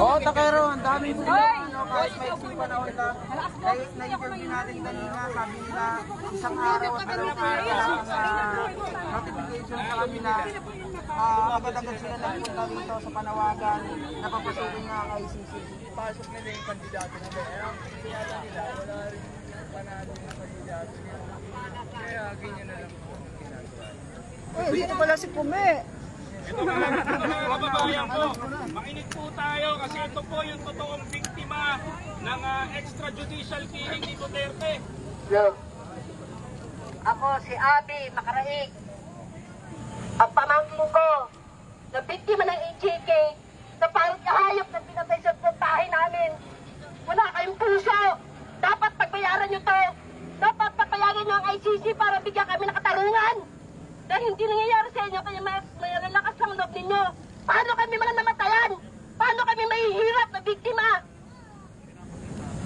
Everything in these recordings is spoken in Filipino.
Oo, takero, ang dami po kahit may isang panahon na na-interview natin kanina, sabi nila isang araw at kailangan notification sa kami na agad-agad sila nagpunta rito sa panawagan, napapasukin nga ang ICC. Pasok nila yung kandidato nila. Kaya nila, wala rin panalo ng kandidato nila. Kaya ganyan na lang po ang ginagawa. Dito pala si Pume. Ito mga kababayan ko, makinig po tayo kasi ito po yung totoong biktima ng extrajudicial killing ni Duterte. Ako si Abi Makaraig. Ang pamangkin ko na biktima ng EJK sa parang kahayop na pinatay sa bahay namin. Wala kayong puso. Dapat pagbayaran nyo to. Dapat pagbayaran nyo ang ICC para bigyan kami ng katarungan. Dahil hindi nangyayari sa inyo kaya may lalakas ang loob ninyo. Paano kami mga namatayan? Paano kami mahihirap na biktima?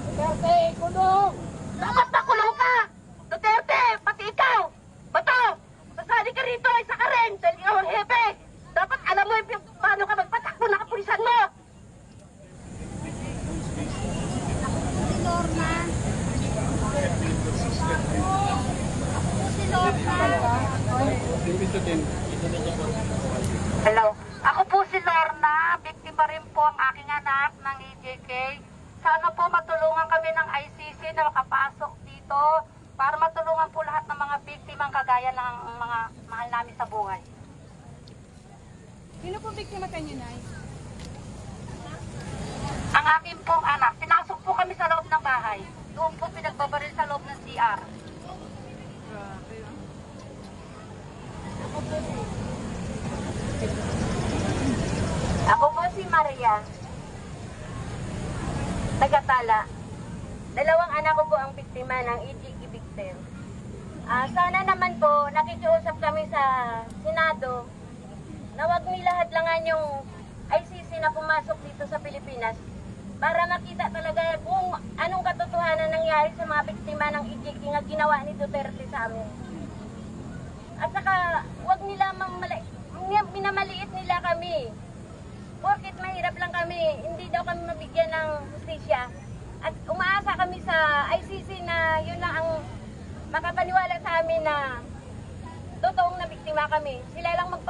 Duterte, kulong! Dapat na kulong ka! Duterte, pati ikaw! Bato! Masali ka rito, isa ka rin! Dahil ikaw ang hepe! Dapat alam mo paano ka magpatakbo na kapulisan mo! Si Lorna. Si Lorna. Hello. Ako po si Lorna. Biktima rin po ang aking anak ng EJK. Sana po matulungan kami ng ICC na makapasok dito para matulungan po lahat ng mga biktimang kagaya ng mga mahal namin sa buhay. Sino po biktima kanyo, Nay? Ang aking pong anak, pinasok po kami sa loob ng bahay. Doon po pinagbabaril sa loob ng CR. Ako po si Maria, taga-Tala. Dalawang anak ko po ang biktima ng EJK victim. Sana naman po nakikiusap kami sa Senado na wag nilahadlangan yung ICC na pumasok dito sa Pilipinas para makita talaga kung anong katotohanan nangyari sa mga biktima ng EJK na ginawa ni Duterte sa amin. At saka wag nila minamaliit nila kami. Porkit mahirap lang kami, hindi daw kami mabigyan ng hustisya. At umaasa kami sa ICC na yun lang ang makapaniwala sa amin na totoong nabiktima kami. Sila lang ng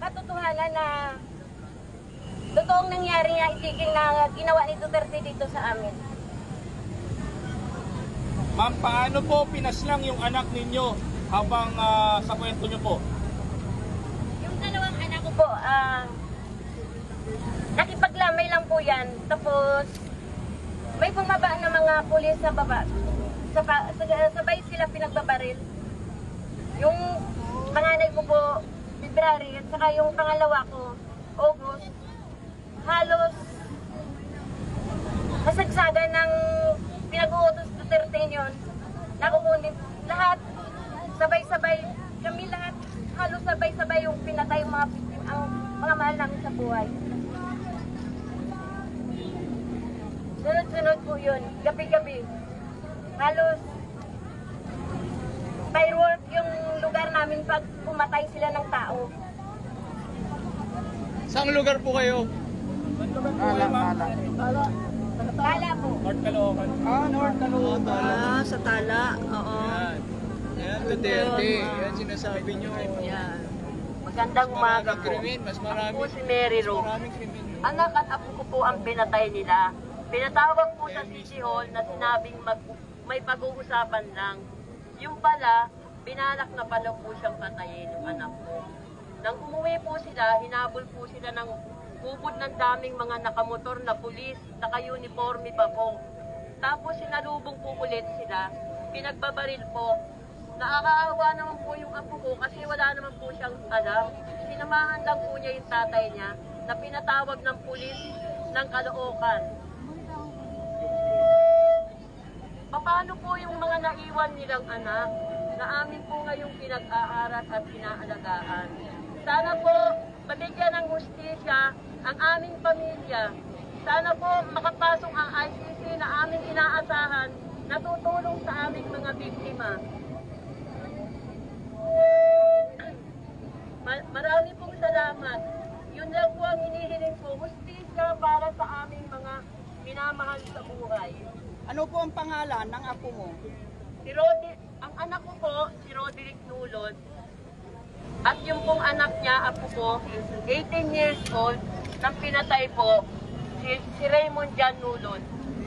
katotohanan na totoong nangyari nga itiging na ginawa ni Duterte dito sa amin. Ma'am, paano po pinaslang yung anak ninyo habang sa kwento nyo po? Yung dalawang anak ko po, nakipaglamay lang po yan. Tapos, may bumaba na mga pulis sa baba. Sabay sila pinagbabaril. Yung panganay ko po, February, at saka yung pangalawa ko, August, halos kasagsagan ng pinag-uutos Duterte yun. Nakukunin lahat, sabay-sabay, kami lahat, halos sabay-sabay yung pinatay yung mga mahal namin sa buhay. Sunod-sunod po yun, gabi-gabi. Halos firework yung lugar namin pag pumatay sila ng tao. Saan lugar po kayo? Tala po. North Caloocan. North Caloocan. Sa Tala, oo. Yan, Duterte. Yan sinasabi nyo. Yan. Magandang umaga po. Krimen, mas marami. Ako po si Mary Ro. Maraming krimen. Anak at apo ko po ang pinatay nila. Pinatawag po sa City Hall na sinabing may pag-uusapan lang. Yung pala, binalak na pala po siyang patayin yung anak ko. Nang umuwi po sila, hinabol po sila ng ubod ng daming mga nakamotor na pulis, naka-uniforme pa po. Tapos sinalubong po ulit sila, pinagbabaril po. Nakakaawa naman po yung apo ko kasi wala naman po siyang alam. Sinamahan lang po niya yung tatay niya na pinatawag ng pulis ng Caloocan. Paano po yung mga naiwan nilang anak na amin po ngayong pinag-aaral at pinaalagaan? Sana po mabigyan ng hustisya ang aming pamilya. Sana po makapasok ang ICC na aming inaasahan na tutulong sa aming mga biktima. pangalan ng apo mo? Ang anak ko po, si Roderick Nulod. At yung pong anak niya, apo ko, 18 years old, nang pinatay po, si Raymond Jan Nulod.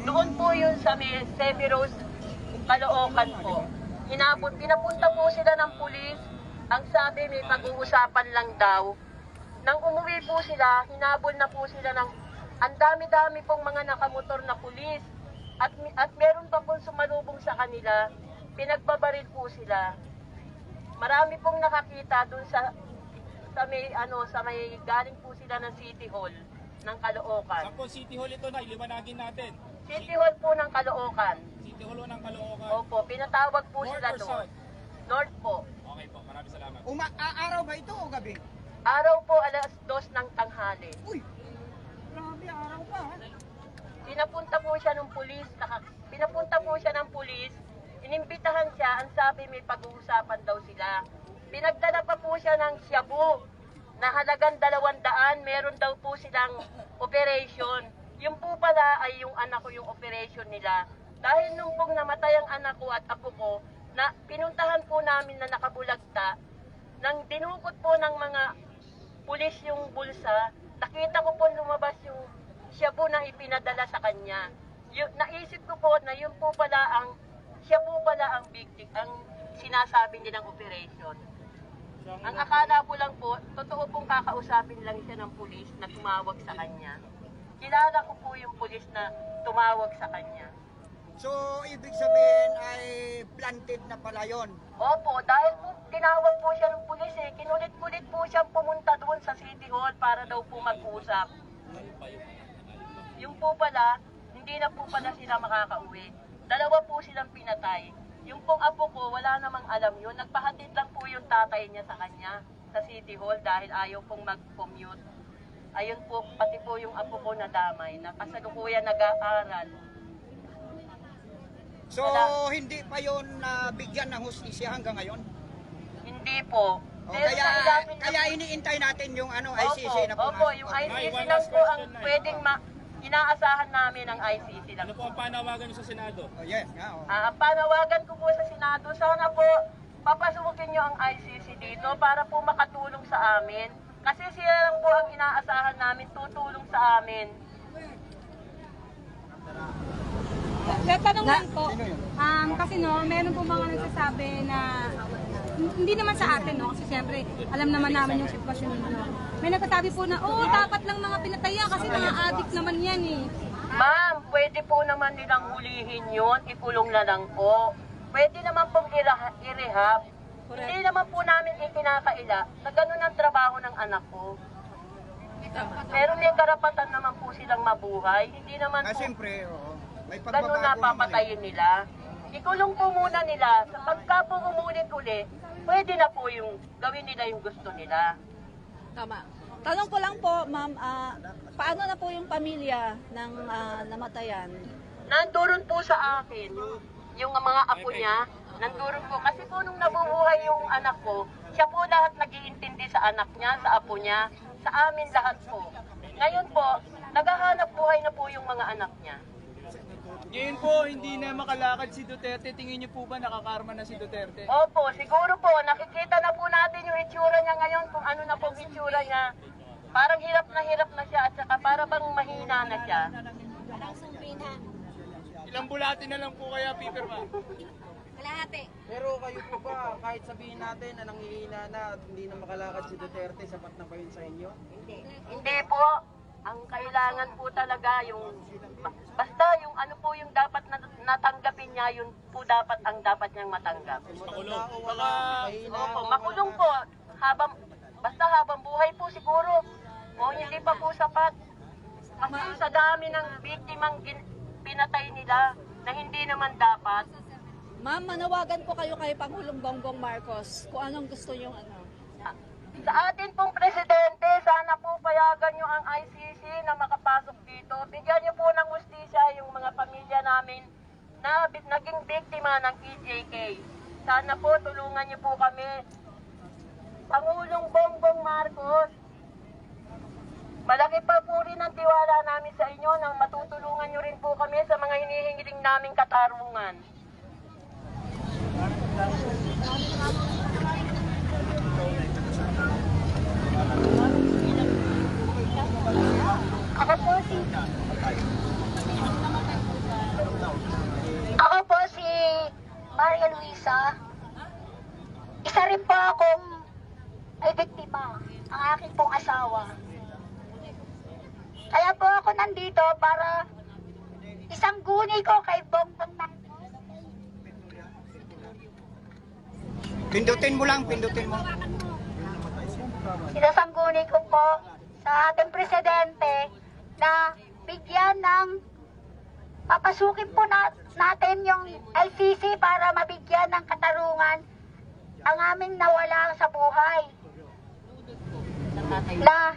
Doon po yun sa may Semirose, Caloocan po. Pinapunta po sila ng pulis. Ang sabi, may pag-uusapan lang daw. Nang umuwi po sila, hinabol na po sila ng ang dami-dami pong mga nakamotor na pulis. At meron pa pong sumalubong sa kanila. Pinagbabaril po sila. Marami pong nakakita dun sa may galing po sila ng City Hall ng Caloocan. Saan po City Hall ito na? Iliwanagin natin. City Hall po ng Caloocan. City Hall ng Caloocan. Opo, pinatawag po North sila or doon. south? North po. Okay po, maraming salamat. Araw ba ito o gabi? Araw po, alas 2 ng tanghali. Uy, grabe, araw pa ha? Pinapunta po siya ng pulis. Inimbitahan siya, ang sabi may pag-uusapan daw sila. Pinagdala pa po siya ng shabu na halagang 200, meron daw po silang operation. Yung po pala ay yung anak ko yung operation nila. Dahil nung pong namatay ang anak ko at apo ko, na pinuntahan po namin na nakabulagta, nang dinukot po ng mga pulis yung bulsa, nakita ko po lumabas yung shabu na ipinadala sa kanya. Naisip ko po na yun po pala siya po pala ang victim, ang sinasabi nilang operation. Ang akala ko lang po, totoo pong kakausapin lang siya ng pulis na tumawag sa kanya. Kilala ko po yung pulis na tumawag sa kanya. So, ibig sabihin ay planted na pala yun. Opo, dahil po tinawag po siya ng pulis kinulit-kulit po siyang pumunta doon sa City Hall para daw po mag-usap. Yung po pala, hindi na po pala sila makakauwi. Dalawa po silang pinatay. Yung pong apo ko, wala namang alam yun. Nagpahatid lang po yung tatay niya sa kanya sa City Hall dahil ayaw pong mag-commute. Ayun po, pati po yung apo ko nadamay na kasalukuyan nag-aaral. So, hindi pa yun bigyan ng hustisya hanggang ngayon? Hindi po. O, Pero sa ilalim na- kaya iniintay natin yung ICC na Opo, pumasok. yung Ay, ICC one lang last po ang question na. pwedeng inaasahan namin ang ICC lang. Ano po ang panawagan niyo sa Senado? Oh, yes, nga. Oh. Ang panawagan ko po sa Senado, sana po papasukin nyo ang ICC dito para po makatulong sa amin. Kasi sila lang po ang inaasahan namin tutulong sa amin. Tanong lang po, Sino yun? kasi meron po mga nagsasabi na hindi naman sa atin, kasi siyempre alam naman namin yung sitwasyon ninyo. May nagsasabi po na, dapat lang mga pinatayan kasi mga addict naman yan eh. Ma'am, pwede po naman nilang hulihin yun, ikulong na lang po. Pwede naman pong i-rehab. Hindi naman po namin ikinakaila na ganun ang trabaho ng anak ko. Pero may karapatan naman po silang mabuhay. Hindi naman po Siyempre, oo. May ganun pagbabago na naman papatayin nila. Ikulong po muna nila. Sa pagka po umulit-uli, pwede na po yung gawin nila yung gusto nila. Tama. Tanong ko lang po, ma'am, paano na po yung pamilya ng namatayan? Nandoon po sa akin, yung mga apo niya, nandoon po. Kasi po nung nabubuhay yung anak ko, siya po lahat nag-iintindi sa anak niya, sa apo niya, sa amin lahat po. Ngayon po, naghahanap buhay na po yung mga anak niya. Ngayon po, hindi na makalakad si Duterte. Tingin niyo po ba nakakarma na si Duterte? Opo, siguro po, nakikita na po natin yung itsura niya ngayon, kung ano na po ang itsura niya. Parang hirap na siya at saka para bang mahina na siya. Ilang bulati na lang po kaya, Pipirma? Pero kayo po ba, kahit sabihin natin na nanghihina na at hindi na makalakad si Duterte, sapat na ba yun sa inyo? Hindi po. Ang kailangan po talaga yung basta yung ano po yung dapat natanggapin niya, yun po dapat ang dapat niyang matanggap. Makulong. Opo, makulong po. Basta habang buhay po siguro. O hindi pa po sapat. Kasi sa dami ng biktimang pinatay nila na hindi naman dapat. Ma'am, manawagan po kayo kay Pangulong Bongbong Marcos kung anong gusto yung Sa atin pong presidente, sana po payagan nyo ang ICC na makapasok dito. Bigyan nyo po ng hustisya yung mga pamilya namin na naging biktima ng EJK. Sana po tulungan nyo po kami. Pangulong Bongbong Marcos, Malaki pa po rin ang tiwala namin sa inyo nang matutulungan nyo rin po kami sa mga hinihingiling naming katarungan. Ako po si Maria Luisa. Isa rin po akong ay biktima, ang aking pong asawa. Kaya po ako nandito para isang guni ko kay Bongbong Marcos. Pindutin mo lang, pindutin mo. Sinasangguni ko po sa ating presidente na bigyan ng papasukin po natin yung ICC para mabigyan ng katarungan ang aming nawala sa buhay. Na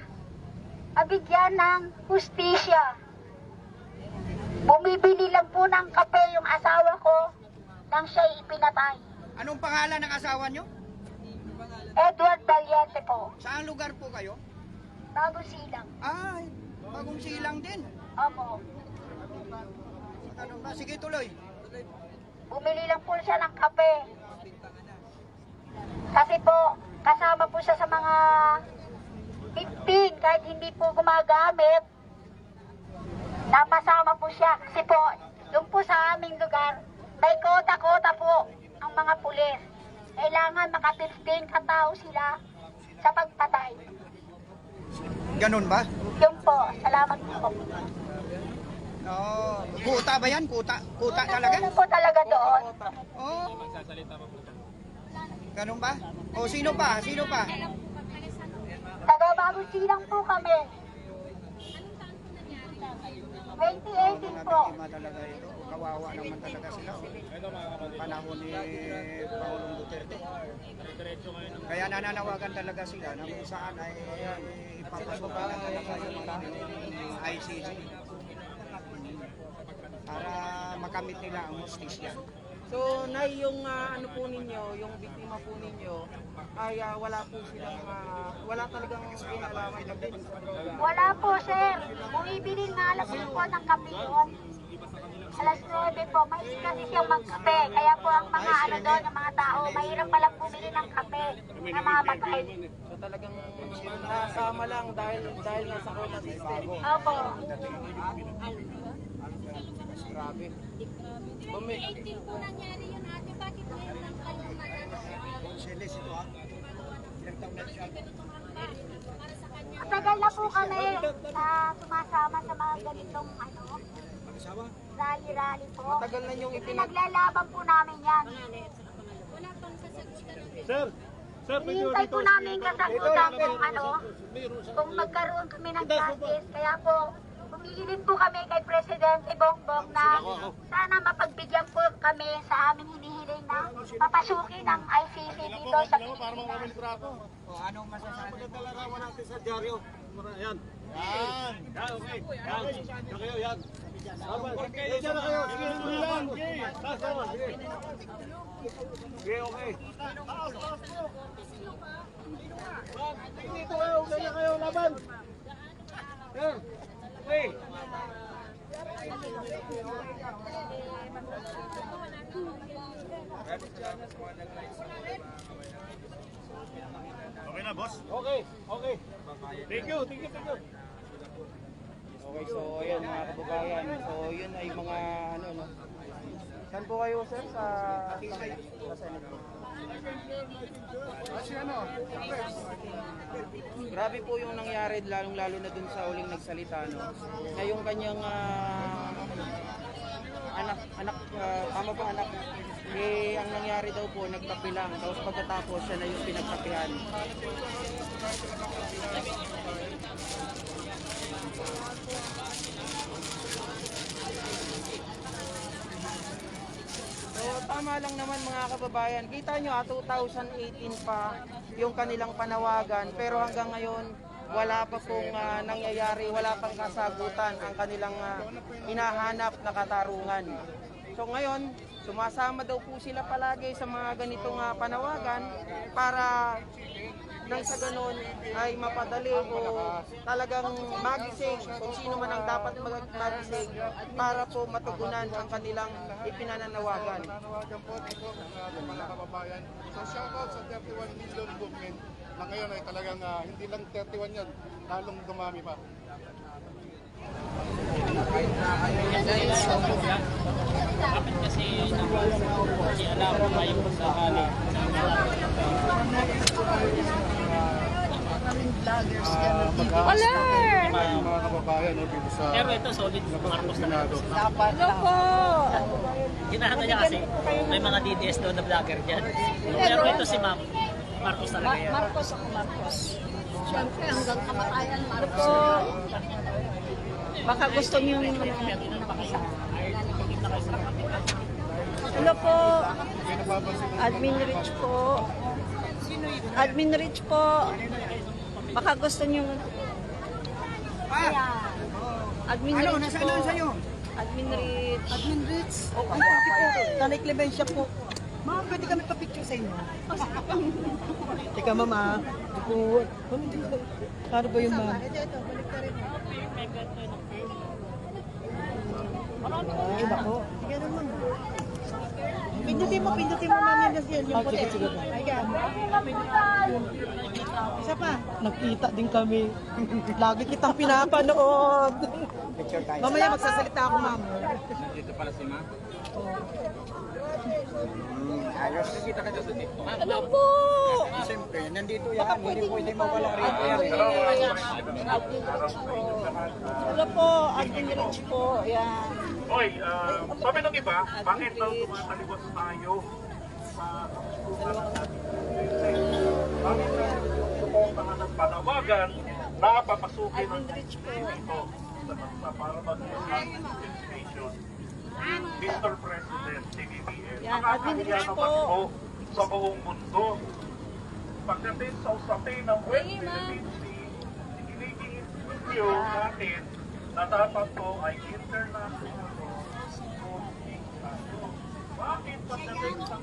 mabigyan ng hustisya. Bumibili lang po ng kape yung asawa ko nang siya'y ipinatay. Anong pangalan ng asawa nyo? Edward Valiente po. Saan lugar po kayo? Bagong Silang. Ay, Bagong Silang din. Opo. Ano ba? Sige, tuloy. Bumili lang po siya ng kape. Kasi po, kasama po siya sa mga 15, kahit hindi po gumagamit. Napasama po siya. Kasi po, doon po sa aming lugar, may kota-kota po ang mga pulis. Kailangan maka-15 katao sila sa pagpatay. Ganun ba? Yun po, salamat po. Oo. Kuta ba yan? Kuta? Kuta talaga? Ano po talaga doon? Oo. Ganun ba? O, sino pa? Sino pa? Taga-Bagong Silang po kami. 2018 po. Biktima talaga ito. Kawawa naman talaga sila. Panahon ni Pangulong Duterte. Kaya nananawagan talaga sila na kung saan ay ipapasok na talaga yung mga ICC para makamit nila ang justisya. So, Nay, yung ano po ninyo, yung biktima po ninyo, ay wala po silang, wala talagang kinalaman pagdating sa droga. Wala po, sir. Bumibili nga alas po ng kape doon. Alas 9 po, may kasi siyang magkape. Kaya po ang mga ano doon, ang mga tao, mahirap palang bumili ng kape na mamatay. So, talagang nasama lang dahil nasa corona system. Opo. Grabe. 18 po nangyari yun ate, bakit ngayon lang kayo Matagal na po kami na sumasama sa mga ganitong ano, rally-rally po. Matagal na yung Pinaglalaban po namin yan. Wala pang sasagutan ng Hinihintay po namin kasagutan kung ano, kung magkaroon kami ng justice. Kaya po, humihiling po kami kay Presidente Bongbong na sana mapagbigyan po kami sa aming hinihiling na papasukin ng ICC dito sa Pilipinas. O, anong masasabi? Okay na, boss? Okay. Thank you. Okay, so ayan mga kababayan. So yun ay mga ano no. Saan po kayo sir sa Senate? Grabe po yung nangyari lalong-lalo na dun sa huling nagsalita no. Na yung kanyang anak eh ang nangyari daw po nagkape lang tapos pagkatapos siya na yung pinagkapihan. So tama lang naman mga kababayan. Kita nyo 2018 pa yung kanilang panawagan pero hanggang ngayon wala pa pong nangyayari, wala pang kasagutan ang kanilang hinahanap na katarungan. So ngayon, sumasama daw po sila palagi sa mga ganitong panawagan para nang sa ganun ay mapadali o talagang magising kung sino man ang dapat magising para po matugunan ang kanilang ipinananawagan. Nanawagan po ito ng ating mga kababayan. So shoutout sa 31 million movement na ngayon ay talagang hindi lang 31 yan, lalong dumami pa. Mga kababayan dito sa Pero ito solid Marcos na Senado. Hello po! Hinahanap niya kasi may mga DDS doon na vlogger dyan. Pero ito si Ma'am Marcos talaga yan. Marcos ako, Marcos. Siyempre, hanggang kamatayan, Marcos. Baka gusto niyo Hello po. Admin Rich po. Admin Rich po. Baka gusto niyo Admin Rich po. Admin Rich. Admin Ritz. Ay, thank you po. Tanay Clemencia po. Ma'am, pwede kami pa-picture sa inyo. Teka, mama. Po. Kano ba yung ma'am? Ay, bako. Sige naman. Pindutin mo ma'am yan yung puti. Sige. Isa pa. Nakita din kami. Lagi kitang pinapanood. Mamaya magsasalita ako, ma'am. Dito pala si Ma'am. Ayos. Nakita ka sa TikTok. Hello po. Siyempre, nandito yan. Hindi pwede mawala rito. Hello po. Admin Rich po. Yan. Hoy, sabi ng iba, bakit daw tumatalibos tayo sa bakit daw suportahan ng panawagan na papasukin ng ito sa para mag-station Mr. President, CBBM. Yan, Admin Rich po. Sa buong mundo. Pagdating sa usapin ng West Philippine Sea, ikinigil natin na dapat po ay international. Bakit pagdating sa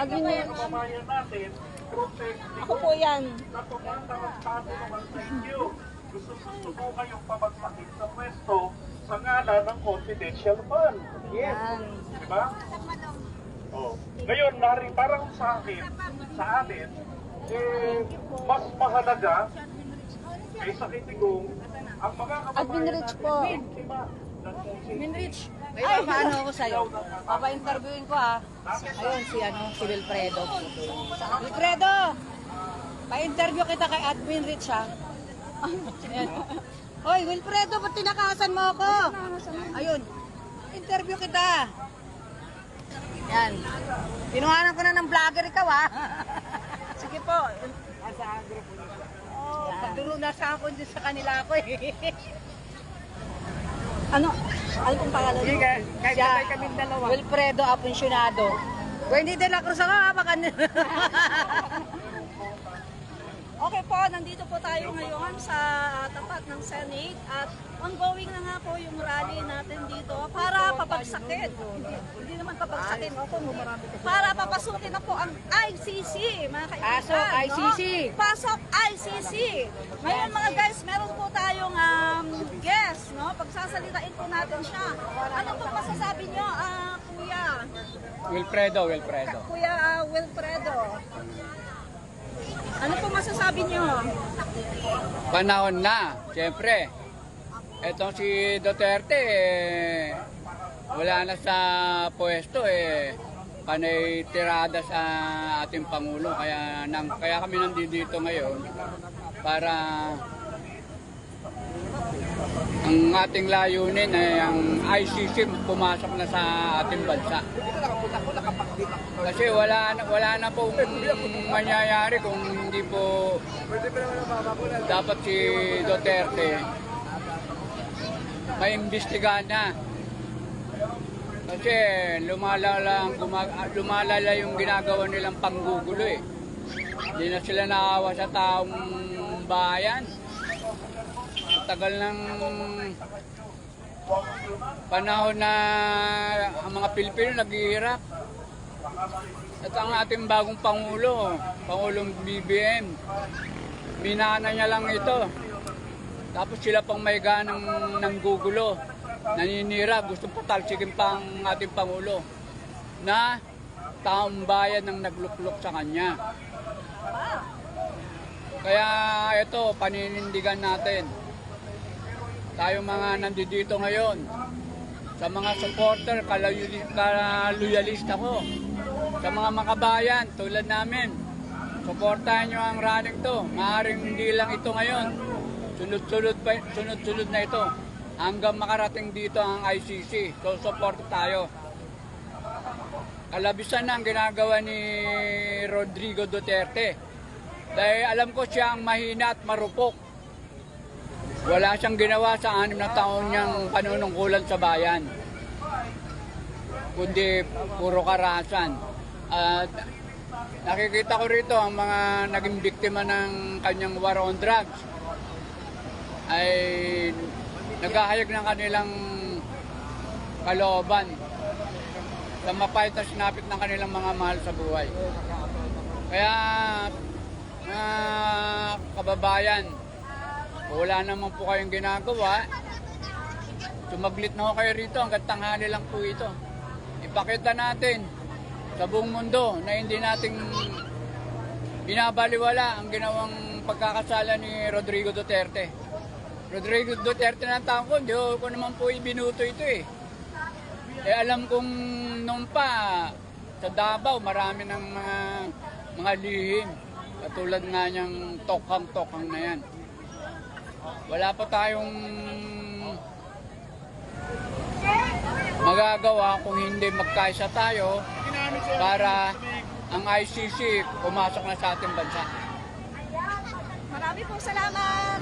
Admin Rich. kababayan natin, Ako po yan. na tumatarantado naman sa inyo? Gusto po kayong pabagsakin sa pwesto sa ngalan ng confidential fund. Yan. Diba? Oh. Ngayon, parang sa amin, mas mahalaga kaysa kitigong ang mga Admin kababayan Rich natin po. biktima ng Admin Rich. Ay, paano ako sa'yo? Papa-interviewin ko ha. Ayun, si Wilfredo. Wilfredo! Pa-interview kita kay Admin Rich ha. Ayan. Hoy, Wilfredo, ba't tinakasan mo ako? Ayun, interview kita. Yan. Tinuhanan ko na ng vlogger ikaw ha. Sige po. Oh, pagduro na sa ako dyan sa kanila ako eh. Ano? Ano kung pangalan mo? Kahit kaming dalawa. Wilfredo Apuncionado. Wendy de la Cruz ako ha. Baka Okay po, nandito po tayo ngayon sa tapat ng Senate at ongoing na nga po yung rally natin dito para papagsakin. Hindi naman papagsakin, para papasukin na po ang ICC, mga kaibigan. Pasok ICC! No? Pasok ICC! Ngayon mga guys, meron po tayong guest, no? Pagsasalitain po natin siya. Ano po masasabi nyo, Kuya? Wilfredo. Kuya Wilfredo. Ano po masasabi nyo? Panahon na, siyempre. Etong si Duterte, wala na sa pwesto panay tirada sa ating Pangulo. Kaya kami nandito ngayon para ang ating layunin ay ang ICC pumasok na sa ating bansa. Kasi wala na pong mangyayari kung hindi po dapat si Duterte maimbestigahan na. Kasi lumalala yung ginagawa nilang panggugulo eh. Hindi na sila naawa sa taong bayan. Tagal ng panahon na ang mga Pilipino naghihirap. At ang ating bagong Pangulo, Pangulong BBM, minana niya lang ito. Tapos sila pang may ganang nanggugulo, naninira, gusto patalsikin pa ang ating Pangulo na taong bayan ang nagluklok sa kanya. Kaya ito, paninindigan natin. Tayo mga nandito ngayon, sa mga supporter, kaluyalista ko, sa mga makabayan tulad namin, suportahan nyo ang running to. Maaaring hindi lang ito ngayon, sunod-sunod na ito hanggang makarating dito ang ICC. So support tayo. Kalabisan na ang ginagawa ni Rodrigo Duterte. Dahil alam ko siya ang mahina at marupok. Wala siyang ginawa sa 6 na taon niyang panunungkulan sa bayan, kundi puro karahasan. At nakikita ko rito ang mga naging biktima ng kanyang war on drugs ay naghahayag ng kanilang kalooban sa mapait na sinapit ng kanilang mga mahal sa buhay. Kaya mga kababayan, wala naman po kayong ginagawa, sumaglit na ho kayo rito, hanggang tanghali lang po ito. Ipakita natin sa buong mundo na hindi nating binabaliwala ang ginawang pagkakasala ni Rodrigo Duterte. Rodrigo Duterte ng taon ko, hindi ko naman po ibinuto ito eh. Alam kong noon pa sa Davao, marami ng mga lihim. Katulad nga niyang tokhang-tokhang na yan. Wala pa tayong magagawa kung hindi magkaisa tayo para ang ICC pumasok na sa ating bansa. Marami pong salamat,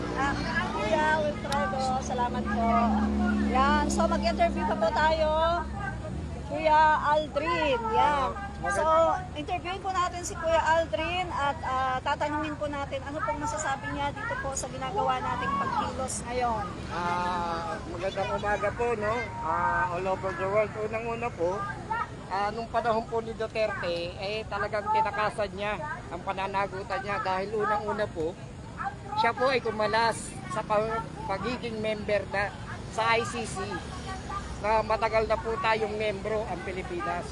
Kuya Wilfredo. Salamat po. Yan, so mag-interview pa po tayo. Kuya Aldrin, yan. So, interviewin po natin si Kuya Aldrin at tatanungin po natin ano pong masasabi niya dito po sa ginagawa nating pagkilos ngayon. Magandang umaga po, no? All over the world. Unang-una po, nung panahon po ni Duterte, talagang tinakasan niya ang pananagutan niya dahil unang-una po, siya po ay kumalas sa pagiging member na sa ICC na matagal na po tayong membro ang Pilipinas.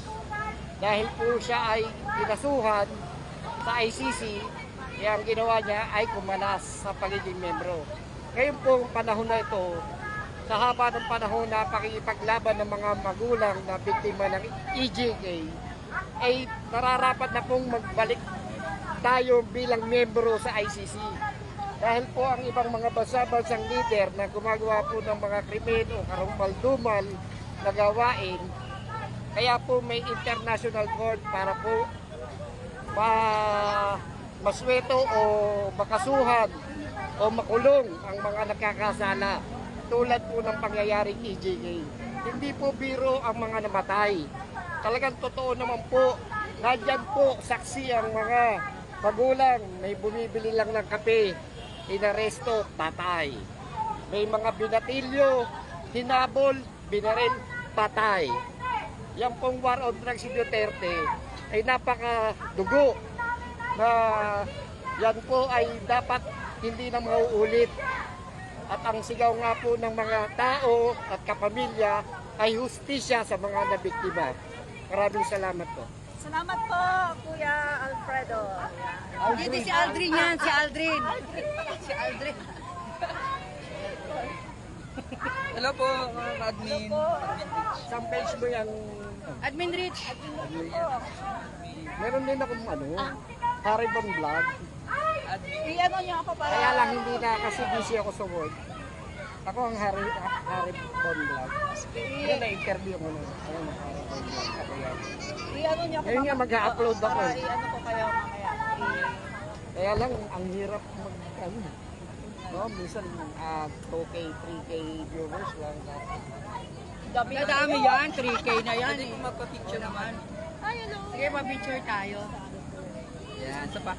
Dahil po siya ay kinasuhan sa ICC, ang ginawa niya ay kumalas sa pagiging membro. Ngayon po panahon na ito, sa haba ng panahon na pakikipaglaban ng mga magulang na biktima ng EJK, ay nararapat na pong magbalik tayo bilang membro sa ICC. Dahil po ang ibang mga bansa-bansang leader na gumagawa po ng mga krimen o karumal-dumal na gawain, kaya po may international court para po masweto o makasuhan o makulong ang mga nagkakasala tulad po ng pangyayaring EJK. Hindi po biro ang mga namatay. Talagang totoo naman po, nandyan po saksi ang mga magulang, may bumibili lang ng kape, inaresto, patay. May mga binatilyo, hinabol, binaril, patay. Yan pong war on drugs si Duterte ay napakadugo na yan po ay dapat hindi na mauulit. At ang sigaw nga po ng mga tao at kapamilya ay hustisya sa mga nabiktima. Maraming salamat po. Salamat po, Kuya Alfredo. Hindi si Aldrin yan, si Aldrin. Si Aldrin. Hello po, mga admin. Isang page mo yung... Admin Rich. Meron din akong Haribon Vlog. I-ano niyo ako para... Kaya lang hindi na kasi busy ako sa work. Ako ang Haribon Vlog. Yan na-interview ko na. Ayun, Haribon Vlog. Ako yan. I-ano niyo ako Ngayon nga mag-upload ako. para i-ano ko kayo mamaya. Kaya lang, ang hirap no, minsan 2K, 3K viewers lang. Nadami yan, 3K na yan. Pwede ko magpa-picture naman. Ay, hello. Sige, pa-picture tayo. Yan, sa pa.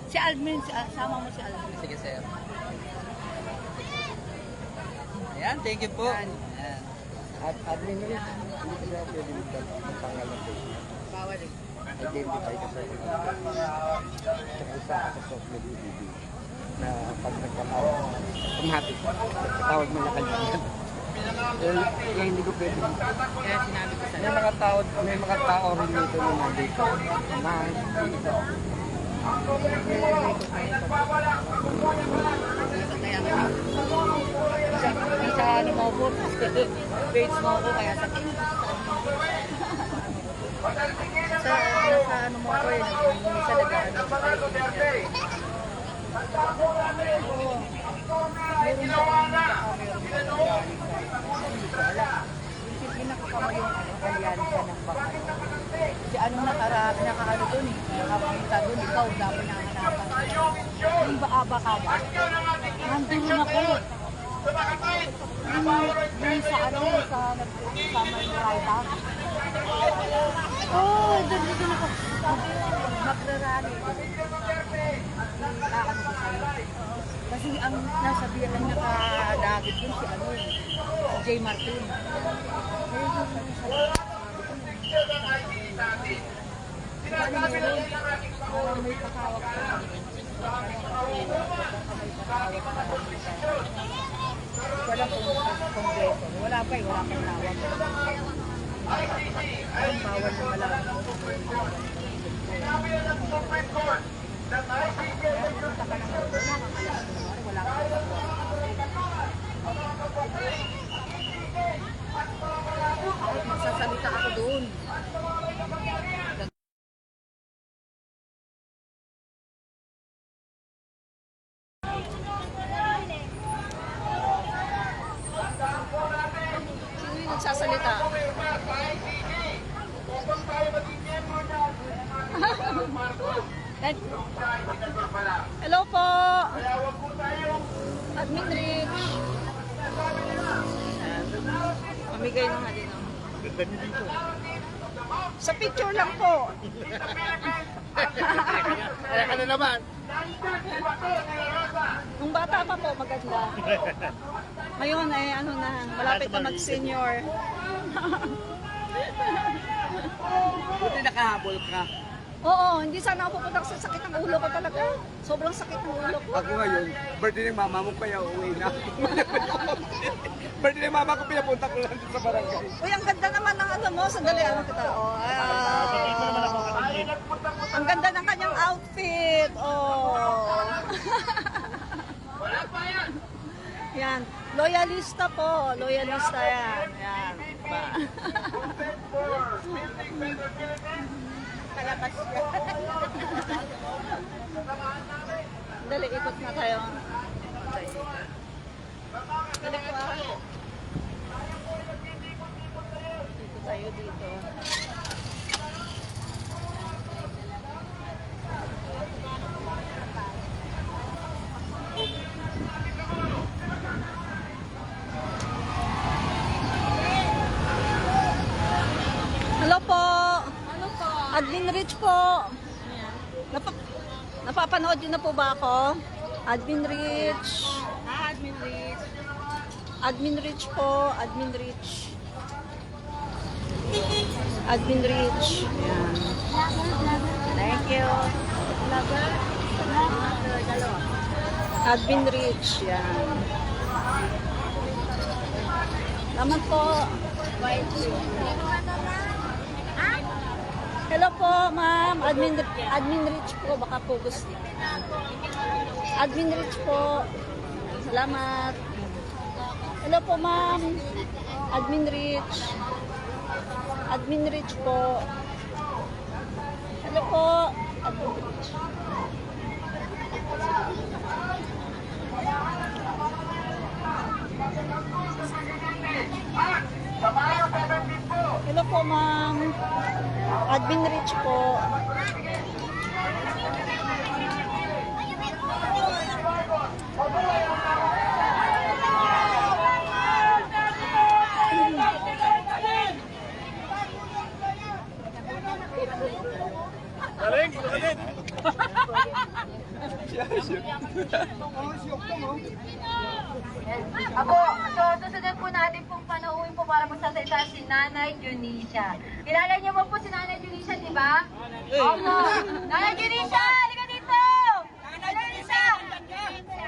Si Aldrin, sama mo si Aldrin. Sige, sir. Ayan, thank you po. At admin rin. Hindi ko na pwede ang pangalan ko. Bawal eh. identify ka sa isa sa social media na pag nagkatawag, automatic, nagkatawag mo na kailangan. Kaya hindi ko pwede. Kaya sinabi ko sa'yo. May mga tao rin dito na nandito. Sa ano mo po, page mo ko kaya sa ano mo ko yun, sa lagaan ako pinakakamayo yung alyansa ng baka. Kasi anong nakaano dun eh, nakapunta dun, ikaw dapat nakahanapan. Yung baka ba? Nandun ako. Yung sa ano, sa nagsama yung Raita. Oh, doon ako. Magrarali. Nakakano ko sa'yo. Kasi ang nasabihan lang nakadagit dun si ano, si J. Martin. May pakawak ko. Wala pong kongreso. Wala pa eh. Wala pang tawag. Ang bawal na malaman mo kung wala ka magsasalita ako doon. Sino yung nagsasalita? Hello po! Admin Rich! Mamigay na nga din ako. Sa picture lang po. Kaya ka na naman. Nung bata pa po, maganda. Ngayon ay ano na, malapit na mag-senior. Buti nakahabol ka. Oo, hindi sana ako pupunta sa sakit ng ulo ko talaga. Sobrang sakit ng ulo ko. Ako ngayon, birthday ng mama mo kaya uwi na. Birthday ng mama ko, pinapunta ko lang sa barangay. Uy, ang ganda naman ng ano mo. Sandali, ano kita? Oh, ang ganda ng kanyang outfit. Oh. Yan. Loyalista po. Loyalista yan. Yan. Kalapas yan. Dali, ikot na tayo. Dali po ah. Ikot tayo dito. Hello po. Ano po? Admin Rich po. Napapanood yun na po ba ako? Admin Rich. Admin Rich. Admin Rich po. Admin Rich. Admin Rich. Yan. Thank you. Admin Rich. Yan. Naman po. Hello po, ma'am. Admin Rich po. Baka po gusto. Admin Rich po. Salamat. Hello po, ma'am. Admin Rich. Admin Rich po. Hello po. Admin Rich. Hello po, ma'am. Admin Rich po. Galing! Ako, so susunod po natin pong panauhin po para magsasalita si Nanay Junisha. Kilala niyo po si Nanay Junisha, di ba? Opo. Nanay Junisha, halika dito! Nanay Junisha!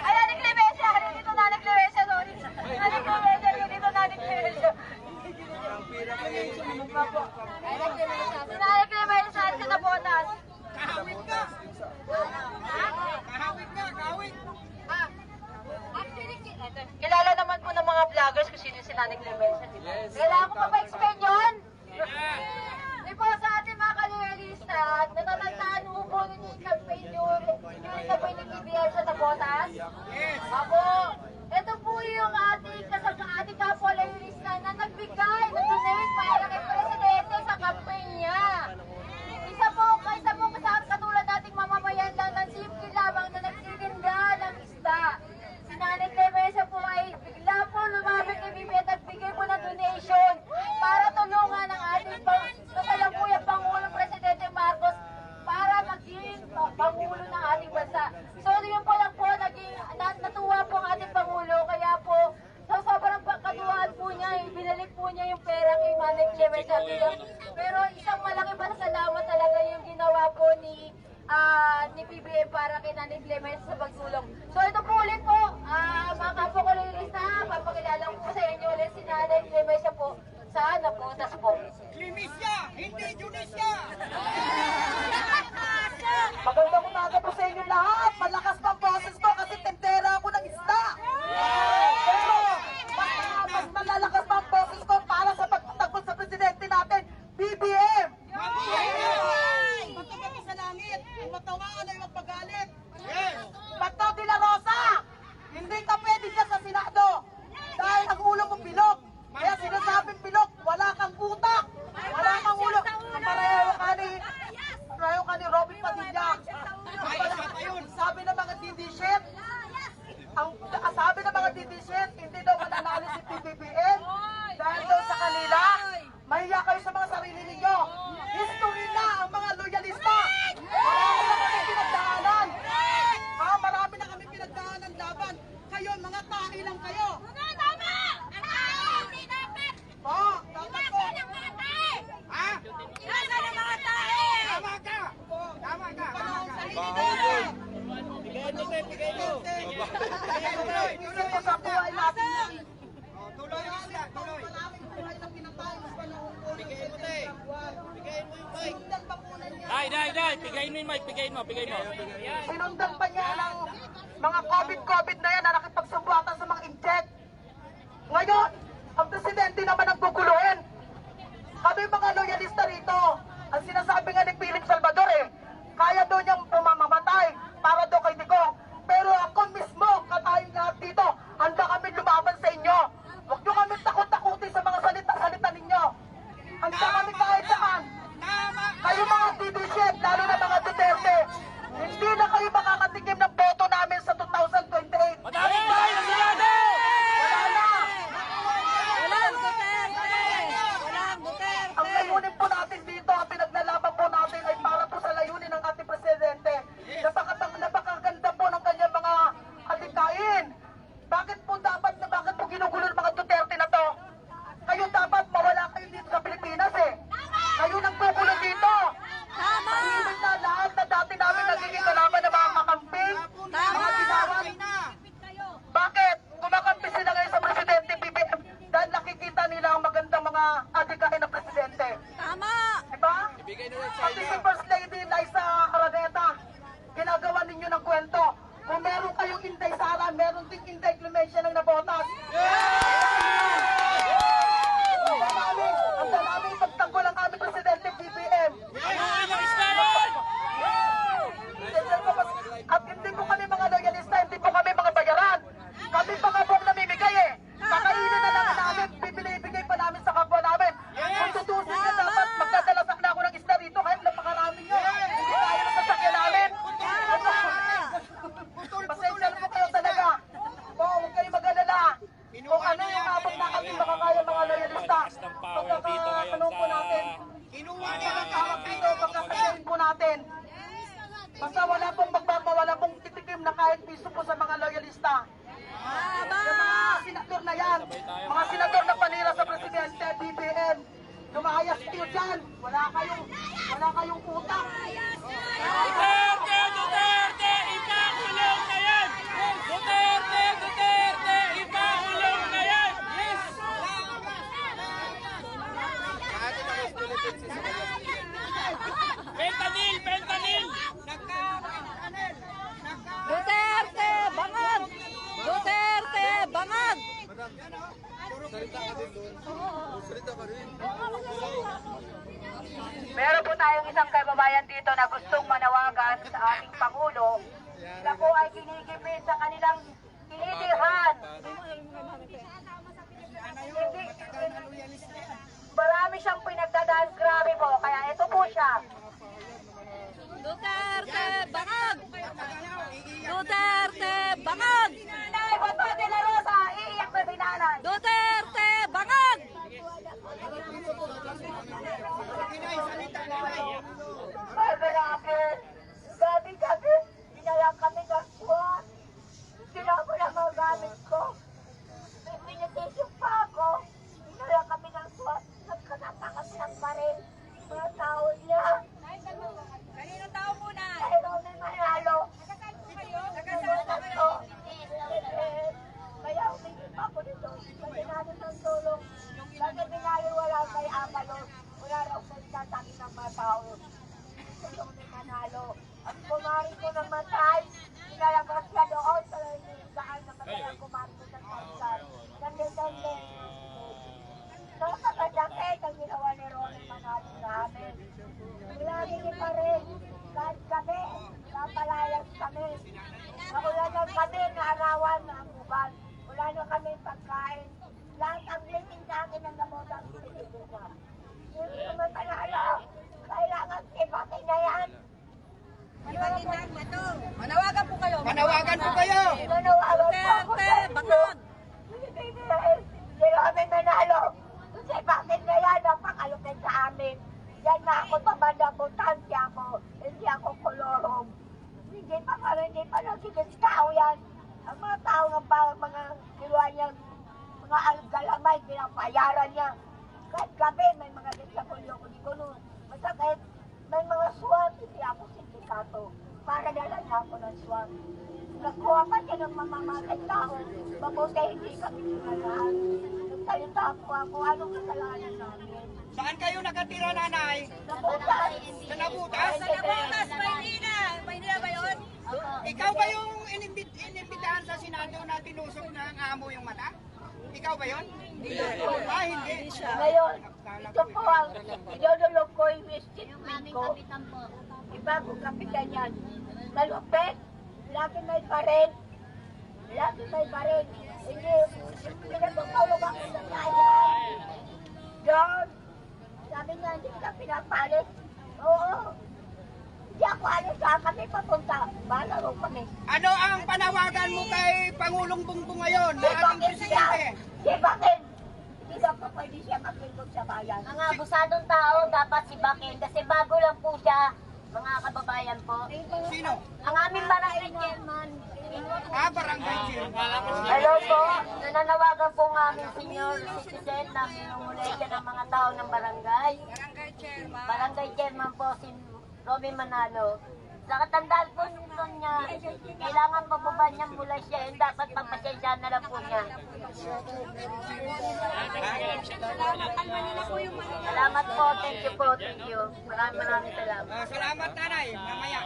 Ay, Nanay Clemencia, halika dito, Nanay Clemencia, sorry. Nanay Clemencia, halika dito, Nanay Clemencia. Si Nanay Clemencia at si Nabotas. Kahawit ka! Kahawit ka! Kahawit! Actually, kilala naman po ng mga vloggers kung sino si Nanay Clemencia. Kailangan ko pa ba-explain yun? Di po sa ating mga kaluelista, natatandaan mo po yung campaign yung campaign ni PBL sa Tabotas? Ako, ito po yung ating kapwa-loyalista na nagbigay, nag-donate para kay Presidente sa campaign niya. Isa po katulad nating mamamayan lang ng simple lamang na nagtitinda ng isda. Si Nanay Clemencia po ay bigla po lumapit kay Bibi at nagbigay po ng donation para tulungan ang ating kasalukuyang Pangulong Presidente Marcos para maging Pangulo ng ating bansa. So yun po lang po, natuwa po ang ating Pangulo, kaya po sa sobrang katuwaan po niya, binalik po niya yung pera kay Nanay Clemencia. Pero isang malaki pasalamat talaga yung ginawa po ni PBM para kay Nanay Clemencia sa pagsulong. So ito po ulit po, mga kapwa-kolorista, papakilala ko po sa inyo ulit si Nanay Clemencia po sa Nabotas po. Clemencia! Hindi Junisha! Magandang umaga po sa inyo lahat. Malakas pa ang boses ko kasi tendera ako ng isda. Pero mas malalakas pa ang boses ko para sa pagtatakbo sa presidente natin, BBM. Matubag sa langit! Ang matawaan ay magpagalit! Bato de la Rosa, hindi ka pwede dyan sa Senado dahil ang ulo mo bilog. Kaya sinasabing bilog, wala kang utak, wala kang ulo. Pareho ka ni Robin Padilla. Sabi ng mga DD-shit, hindi daw mananalo si PBBM dahil daw sa kanila, mahiya kayo sa mga sarili ninyo. History na ang mga loyalista. Marami na kami pinagdaanan. Marami na kami pinagdaanan laban. Kayo, mga tae lang kayo. Tama! Hindi dapat! Dapat po. Ha? Nasa ng mga tae! Tama ka! Tama ka! Isip ko sa buhay natin. Tuloy isla, tuloy. Dai, pigayin mo yung mic, pigayin mo. Sinundan pa niya ng mga COVID na yan na nakipagsumbatan sa mga inject. Ngayon, ang presidente naman ang guguluhin. Kami mga loyalista rito, ang sinasabi nga ni Philip Salvador kaya daw niyang pumamamatay para daw kay Digong. Pero ako mismo, katayong lahat dito, handa kami lumaban sa inyo. Huwag niyo kami takot-takutin sa mga salita ninyo. Handa kami kahit saan. Kayo mga DD-shit, lalo na mga Duterte, hindi na kayo makakatikim ng boto namin sa 2028. Madaming bahay na Senado! Wala na! Walang Duterte! Walang Duterte! Ang layunin po natin dito, ang pinaglalaban po natin ay para po sa layunin ng ating presidente. Napakaganda po ng kanyang mga adikain. Bakit po ginugulo ng mga Duterte na to? Kayo dapat mawala kayo dito sa Pilipinas Kayo nang gugulo dito. Tahimik na lahat na dati namin nagiging kalaban ng mga kakamping, mga ginawan. Bakit? Kumakampi sila ngayon sa presidente BBM dahil nakikita nila ang magandang mga adikain ng presidente. Tama! Diba? Pati si First Lady Liza Araneta, ginagawa ninyo ng kwento. Kung meron kayong Inday Sara, meron din Inday Clemencia ng Nabotas. Ang daming pagtanggol ang aming presidente BBM. At hindi po kami mga loyalista, hindi po kami mga bayaran. Kami pa nga po ang namimigay Kakainin na lang namin, bibigay pa namin sa kapwa namin. Kung tutusin niya dapat, magdadala sana ako ng isda rito kahit napakarami nyo. Hindi tayo na sasakyan namin. Pasensya na po kayo talaga. Huwag kayo mag-alala. Kung ano yung abot na kami makakaya mga loyalista. Pagkakatanong po natin. Pagkakawag dito, pagkakasayin po natin. Basta wala pong manlilikim na kahit piso po sa mga loyalista. Yung mga senador na yan, mga senador na panira sa presidente, BBM, lumayas kayo dyan. Wala kayong utang. Duterte! Duterte! Ipakulong na yan! Duterte! Duterte! Ipakulong na yan! Fentanyl! Fentanyl! Duterte, bangag! Duterte, bangag! Meron po tayong isang kababayan dito na gustong manawagan sa ating Pangulo. Sila po ay kinikipin sa kanilang tinitirahan. Marami siyang pinagdadaan, grabe po. Kaya ito po siya. Duterte, bangag! Duterte, bangag! Nanay, Bato de la Rosa, iiyak na si nanay. Duterte, bangag! Gabi, binalang kami ng SWAT. Sila ko lang mga gamit ko. May pinitisip pa ako. Binalang kami ng SWAT. Nagkakatakas ng baril. Mga tao niya. Kanino tao muna? Kaya may manalo. Kaya umigit pa ako nito. Kasi natin ng tulong. Kasi binaliwala kay Apalo. Wala raw nagsasabi ng mga tao. Tulong may manalo. Ang kumari ko ng matay, pinalabas siya doon sa saan na matalang kumari ko ng kalsar. Dande. Nakakadakit ang ginawa ni Ronnie Manalo namin. Lagi pa rin. Kahit kami, napalayas kami. Naulanan kami, naarawan na ang uban. Wala na kami pagkain. Lahat ang blessing sa akin ng gamot ang pinigil na. Hindi naman panalo. Kailangan ipakin na yan. Manawagan po kayo. Manawagan po kayo! Duterte, bangag! Hindi kami manalo. Kasi bakit na yan, napakalupit sa amin. Yan na ako, pamandabutante ako. Hindi ako kolorom. Hindi pa nagsidiskaw yan. Ang mga tao ng mga kiluan niya, mga galamay, pinapayaran niya. Kahit gabi, may mga disapulyo ko. Di ko nun. Masakit, may mga swam, hindi ako sindikato. Para dala niya ako ng swam. Nagkuha pa siya ng mamamatay tao. Mabuti hindi kami sinalahan. Nagsalita po ako, anong kasalanan namin? Saan kayo nakatira, nanay? Nabutas! Sa Nabutas? Maynila ba yun? Ikaw ba yung inimbitahan sa Senado na tinusok ng amo yung mata? Ikaw ba yun? Hindi. Hindi. Ngayon, ito po ang idodulog ko yung statement ko. Ibago kapitan yan. Malupit, lagi may baril. Lagi may baril. Hindi, pinagpapalog ako sa kanya. John, sabi niya, hindi ka pinapalit. Oo. Hindi ako alis sa kami papunta. Balaro kami. Ano ang panawagan mo kay Pangulong Bongbong ngayon na ating presidente? Si Bakin. Hindi daw po pwede siya maglingkod sa bayan. Ang abusadong tao dapat si Bakin kasi bago lang po siya, mga kababayan po. Sino? Ang aming barangay chairman. Barangay chairman. Hello po, nananawagan po ng aming senior citizen na minumulay siya ng mga tao ng barangay. Barangay chairman po si Robin Manalo. Sa katandaan po nito niya, kailangan pababa niya mula siya and dapat pagpasensya na lang po niya. Salamat po, thank you po, thank you. Maraming salamat. Salamat, nanay. Mamaya.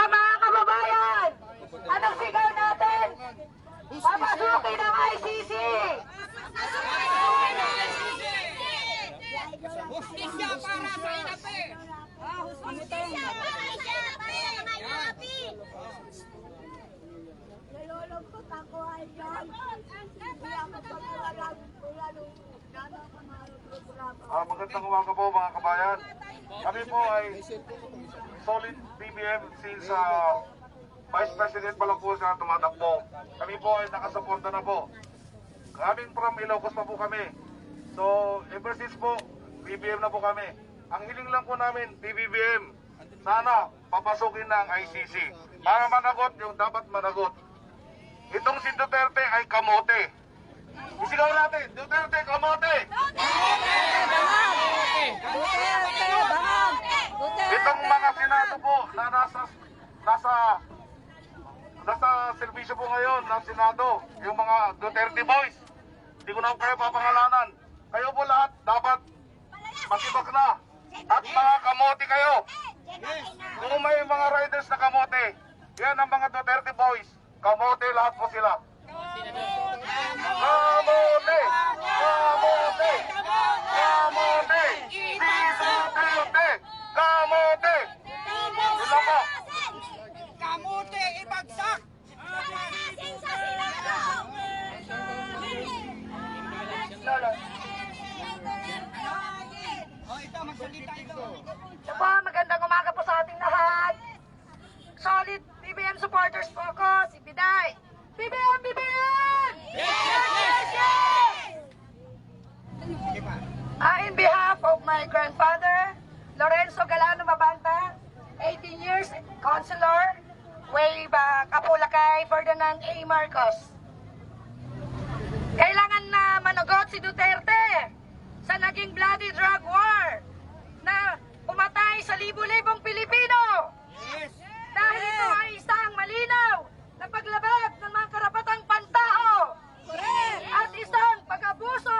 Mga kababayan! Anong sigaw natin? Papasukin ang ICC! Hustisya para sa inapi. Nalulungkot ako ay John. Hindi ako pagkawalan mula nung nana ko na programa. Magandang umaga po mga kabayan. Kami po ay solid BBM since Vice President pa lang po siya tumatakbo. Kami po ay nakasuporta na po. Kaming from Ilocos pa po kami. So ever since po, BBM na po kami. Ang hiling lang po namin, BBM, sana papasukin ng ICC para managot yung dapat managot. Itong si Duterte ay kamote. Isigaw natin, Duterte kamote! Itong mga senado po na nasa serbisyo po ngayon ng senado, yung mga Duterte boys, hindi ko na kayo papangalanan. Kayo po lahat dapat makibak na. At mga kamote kayo. Kung may mga riders na kamote, yan ang mga Duterte boys. Kamote lahat po sila. Kamote! Kamote! Kamote! Duterte! Kamote! Yun lang po. Kamote, ibagsak! Po, magandang umaga po sa ating lahat. Solid BBM supporters po ako, si Biday. BBM! BBM! In behalf of my grandfather, Lorenzo Galano Mabanta, 18 years, Councilor, way back, Kapulakay, Ferdinand A. Marcos. Kailangan na managot si Duterte sa naging bloody drug war na umatay sa libu-libong Pilipino. Dahil ito ay isang malinaw na paglabag ng mga karapatang pantao at isang pag-abuso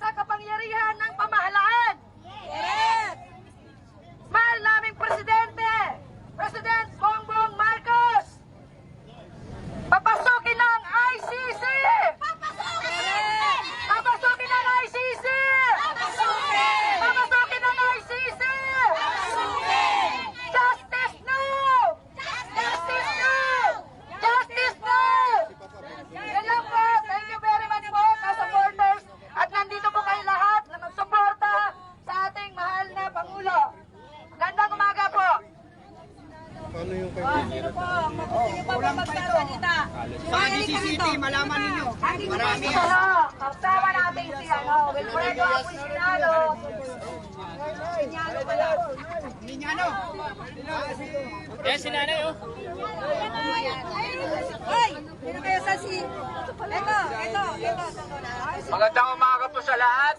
sa kapangyarihan ng pamahalaan. Mahal naming Presidente, President Bongbong Marcos, papasukin ng ICC! Papasukin ng ICC! Papasukin ng ICC! Justice now! Justice now! Justice now! Yan lang po. Thank you very much po sa supporters. At nandito po kayo lahat na magsuporta sa ating mahal na Pangulo. Gandang umaga po. Sino po? Sino po ba magsasalita? Sa DCCT, malaman ninyo. Marami yan. Kasama natin si Wilfredo Apusinado. Minyano. Yan si nanay, oh. Hoy! Sino kaya sa si... Ito. Magandang umaga po sa lahat.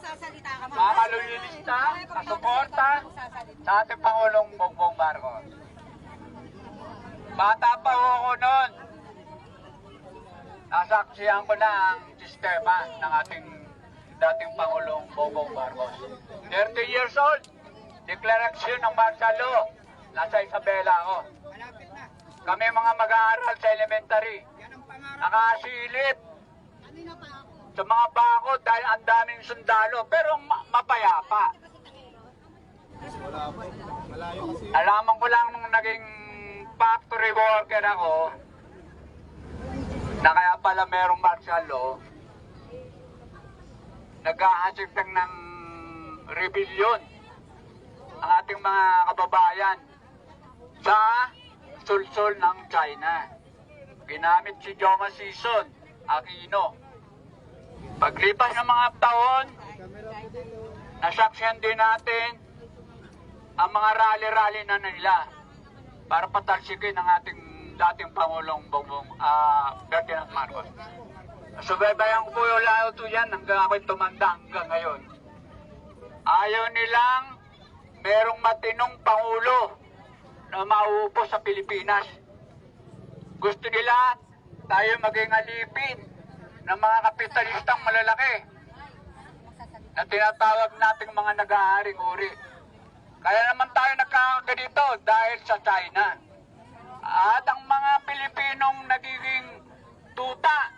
Mga kalulilista, kasuporta sa ating Pangulong Bongbong Marcos. Bata pa ho ako noon. Nasaksihan ko na ang sistema ng ating dating Pangulong Bongbong Marcos. 30 years old, deklarasyon ng martial law. Nasa Isabela ako. Kami mga mag-aaral sa elementary. Nakasilip sa mga bakod dahil ang daming sundalo, pero mapayapa. Alaman ko lang nung naging factory worker ako, na kaya pala merong martial law, nag-aasiptang ng rebellion ang ating mga kababayan sa sulsol ng China. Ginamit si Joma Sison Aquino. Paglipas ng mga taon, nasaksihan din natin ang mga rally-rally na nila para patalsikin ang ating dating Pangulong Bongbong Ferdinand Marcos. Subaybayan ko po yung lahat yan hanggang ako'y tumanda hanggang ngayon. Ayaw nilang merong matinong Pangulo na mauupo sa Pilipinas. Gusto nila tayo maging alipin ng mga kapitalistang malalaki na tinatawag nating mga nag-aaring uri. Kaya naman tayo nagkakaroon dito dahil sa China. At ang mga Pilipinong nagiging tuta,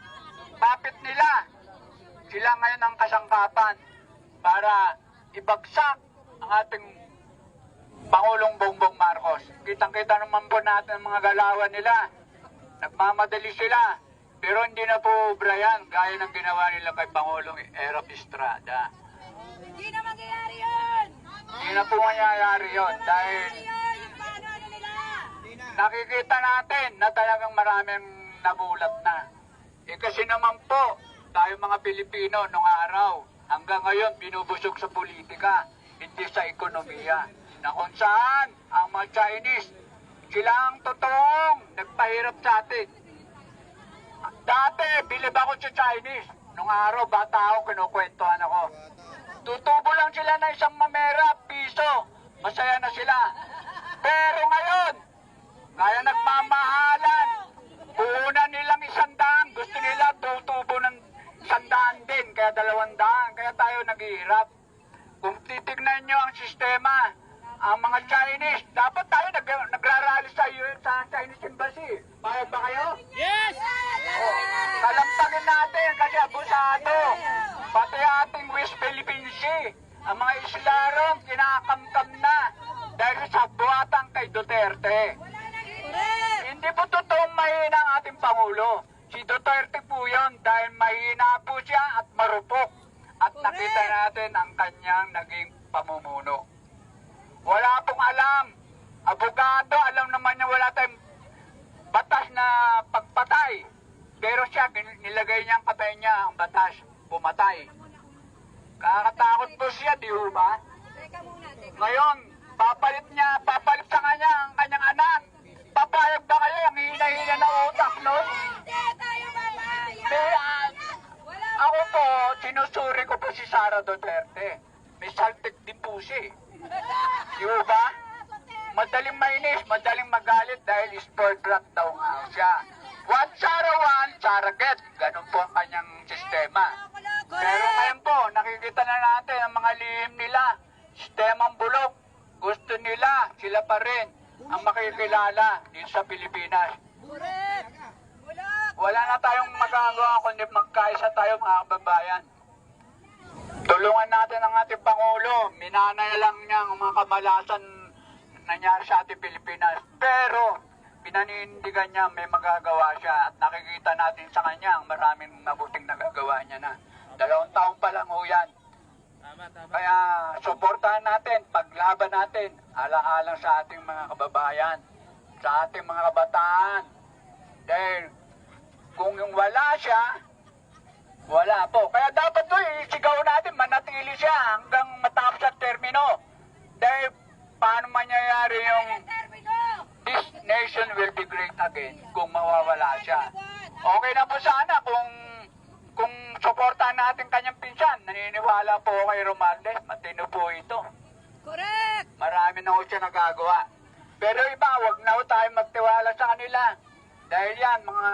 papit nila, sila ngayon ang kasangkapan para ibagsak ang ating Pangulong Bongbong Marcos. Kitang-kita naman po natin ang mga galawan nila. Nagmamadali sila. Pero hindi na po Brian, gaya ng ginawa nila kay Pangulong Erap Estrada. Hindi na mangyayari yun! Hindi na po mangyayari yun dahil nakikita natin na talagang maraming nabulat na. Kasi naman po, tayo mga Pilipino nung araw, hanggang ngayon binubusog sa politika, hindi sa ekonomiya. na kung saan ang mga Chinese, sila ang totoong nagpahirap sa atin. Dati, bilib ako sa Chinese. Nung araw, bata ako, kinukwentuhan ako. Tutubo lang sila na isang mamera, piso. Masaya na sila. Pero ngayon, kaya nagmamahalan. Puhunan nilang 100. Gusto nila tutubo ng 100 din, kaya 200. Kaya tayo naghihirap. Kung titignan nyo ang sistema, ang mga Chinese, dapat tayo nagrarally sa Chinese Embassy. Payag ba kayo? Yes! Kalampagin natin kasi abusado. Pati ating West Philippine Sea, ang mga islarong kinakamkam na dahil sa buhatang kay Duterte. Hindi po totoong mahina ang ating Pangulo. Si Duterte po yun dahil mahina po siya at marupok. At nakita natin ang kanyang naging pamumuno. Wala pong alam. Abogado, alam naman niya wala tayong batas na pagpatay. Pero siya, nilagay niya ang patay niya, ang batas, pumatay. Kakatakot po siya, di ba? Ngayon, papalit sa kanya ang kanyang anak. Papayag ba kayo ang hina-hina na utak nun? Ako po, sinusuri ko po si Sara Duterte. May saltik din po siya. Di ba? Madaling mainis, madaling magalit dahil spoiled brat daw nga siya. One Sara get. Ganun po ang kanyang sistema. Pero ngayon po, nakikita na natin ang mga lihim nila. Sistemang bulok. Gusto nila, sila pa rin ang makikilala dito sa Pilipinas. Wala na tayong magagawa kundi magkaisa tayo mga kababayan. Tulungan natin ang ating Pangulo. Minanay lang niya ang mga kamalasan nangyari sa ating Pilipinas. Pero pinanindigan niya may magagawa siya at nakikita natin sa kanya ang maraming mabuting nagagawa niya na. 2 taon pa lang ho yan. Kaya suportahan natin, paglaban natin, alang-alang sa ating mga kababayan, sa ating mga kabataan. Dahil kung yung wala siya, wala po. Kaya dapat po isigaw natin, manatili siya hanggang matapos ang termino. Dahil paano mangyayari yung this nation will be great again kung mawawala siya. Okay na po sana kung suportahan natin kanyang pinsan. Naniniwala po kay Romualdez, matino po ito. Correct! Marami na ho siya nagagawa. Pero iba, wag na ho tayo magtiwala sa kanila. Dahil yan, mga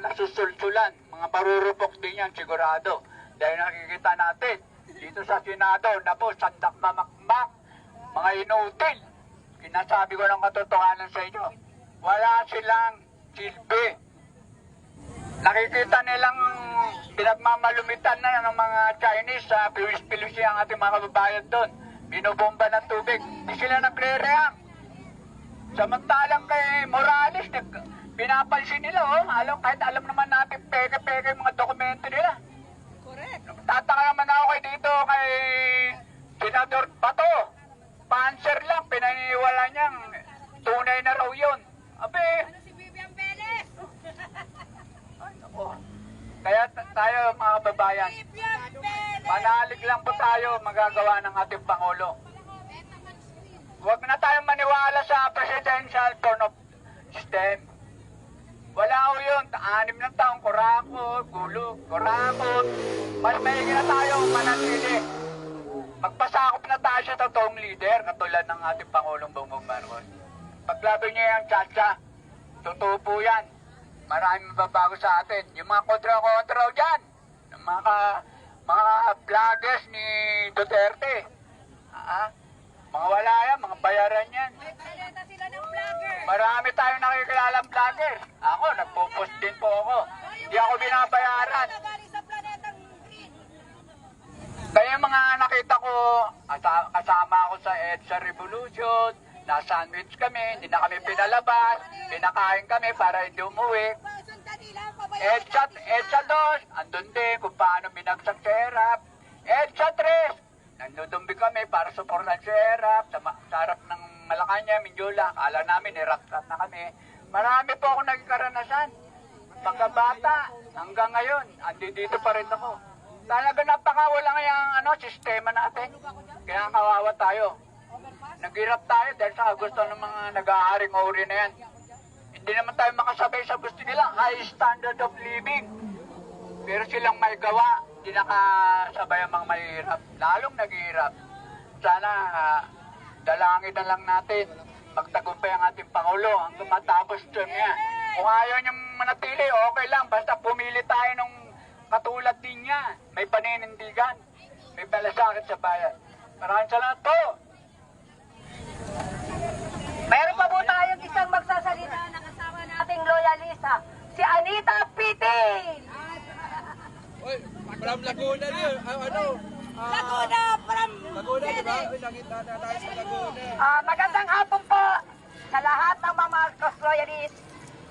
nasusulsulan, mga parurupok din yan sigurado. Dahil nakikita natin, dito sa Senado, na po, sandak mamakmak, mga inutil. Sinasabi ko ng katotohanan sa inyo, wala silang silbi. Nakikita nilang pinagmamalumitan na ng mga Chinese sa Pilis-Pilisi ang ating mga kababayan doon. Binubomba ng tubig. Di sila nagre-react. Samantalang kay Morales, pinapalsin nila, kahit alam naman natin peke-peke yung mga dokumento nila. Correct! Tataka naman ako dito kay Senador Bato. Panser lang, pinaniwala niyang tunay na raw yun. Abe, kaya tayo mga kababayan, panalig lang po tayo magagawa ng ating Pangulo. Huwag na tayong maniwala sa presidential turn of system. Wala ko yun, 6 na taong kurakot, gulo, kurakot. Mas maigi na tayo manatili. Magpasakop na tayo sa totoong leader, katulad ng ating Pangulong Bongbong Marcos. Paglaban niya yung tsa-tsa, totoo po yan. Maraming mababago sa atin. Yung mga kontra-kontra dyan, yung mga vloggers ni Duterte. Mga wala yan, mga bayaran yan. Marami tayong nakikilalang vloggers. Ako, nagpo-post din po ako. Hindi ako binabayaran. Kaya mga nakita ko, kasama ako sa EDSA Revolution, na-sandwich kami, hindi na kami pinalabas, pinakain kami para hindi umuwi. EDSA 2, andun din kung paano binagsak si Erap. EDSA 3, nandudumbi kami para suportan si Erap sa harap ng Malacanang, Mindula. Akala namin, nirat-rat na kami. Marami po ako naging karanasan. Pagkabata, hanggang ngayon, dito pa rin ako. Talaga napakawala nga yung sistema natin. Kaya kawawa tayo. Naghirap tayo dahil sa gusto ng mga nag-aaring uri na yan. Hindi naman tayo makasabay sa gusto nila, high standard of living. Pero silang may gawa, hindi nakasabay ang mga mahirap, lalong naghihirap. Sana dalangin na lang natin, magtagumpay ang ating Pangulo hanggang matapos term niya. Kung ayaw niyang manatili, okay lang, basta pumili tayo ng katulad din niya. May paninindigan, may malasakit sa bayan. Maraming salamat po! Meron pa po tayong isang magsasalita na kasama nating loyalista, si Anita Pitin. From Laguna niyo, Laguna from Laguna, di ba? Nakita na tayo sa Laguna. Magandang hapon po sa lahat ng mga Marcos loyalists.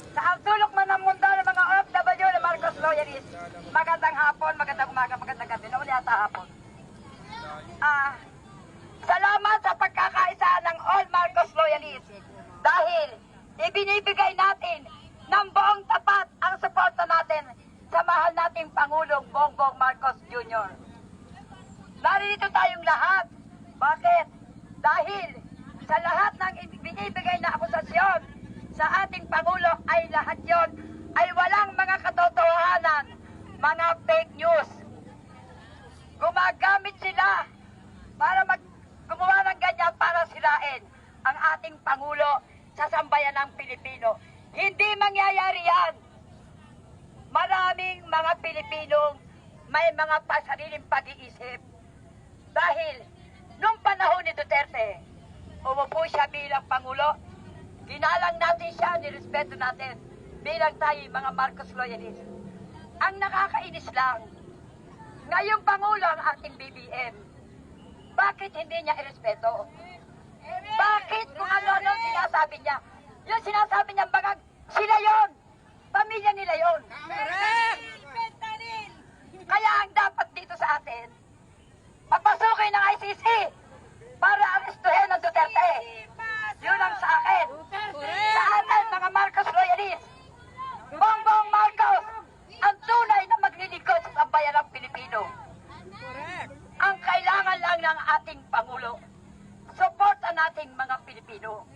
Sa ang sulok man ng mundo ng mga OFW na Marcos loyalists. Magandang hapon, magandang umaga, magandang gabi. Nauli ata hapon. Salamat sa pagkakaisa ng all Marcos loyalists. Dahil ibinibigay natin ng buong tapat ang suporta natin sa mahal nating Pangulong Bongbong Marcos Jr. Narito tayong lahat. Bakit? Dahil sa lahat ng binibigay na akusasyon sa ating Pangulo ay lahat yon ay walang mga katotohanan, mga fake news. Gumagamit sila para gumawa ng ganyan para sirain ang ating Pangulo sa sambayan ng Pilipino. Hindi mangyayari yan. Maraming mga Pilipinong may mga pasariling pag-iisip. Dahil nung panahon ni Duterte, umupo siya bilang Pangulo, ginalang natin siya, nirespeto natin bilang tayo mga Marcos loyalists. Ang nakakainis lang, ngayong Pangulo ang ating BBM, bakit hindi niya irespeto? Bakit kung ano-ano sinasabi niya? Yung sinasabi niya bagang sila yon, pamilya nila yon. Kaya ang dapat dito sa atin, papasukin ng ICC para arestuhin ang Duterte. Yun ang sa akin. Sa atin, mga Marcos loyalists, Bongbong Marcos, ang tunay na maglilingkod sa sambayan ng Pilipino. Ang kailangan lang ng ating Pangulo, suporta nating mga Pilipino.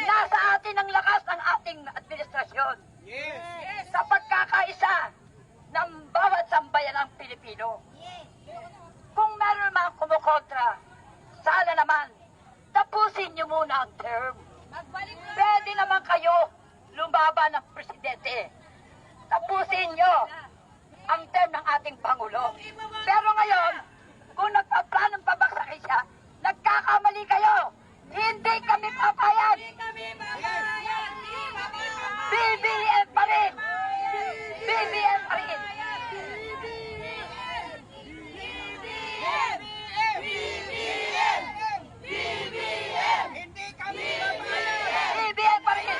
Nasa atin ang lakas ng ating administrasyon. Sa pagkakaisa ng bawat sambayan ng Pilipino. Kung meron mga kumukontra, sana naman, tapusin niyo muna ang term. Pwede naman kayo lumaban ng presidente. Tapusin niyo ang term ng ating Pangulo. Pero ngayon, kung nagpaplanong pabaksakin siya, nagkakamali kayo. Hindi kami papayag. BBM pa rin. BBM pa rin. BBM pa rin.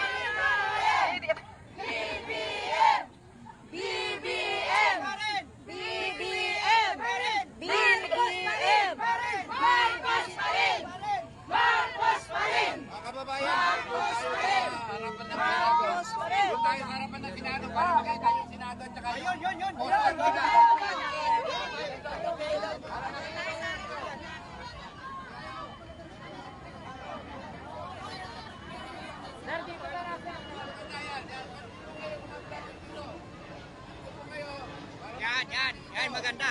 Yan, maganda.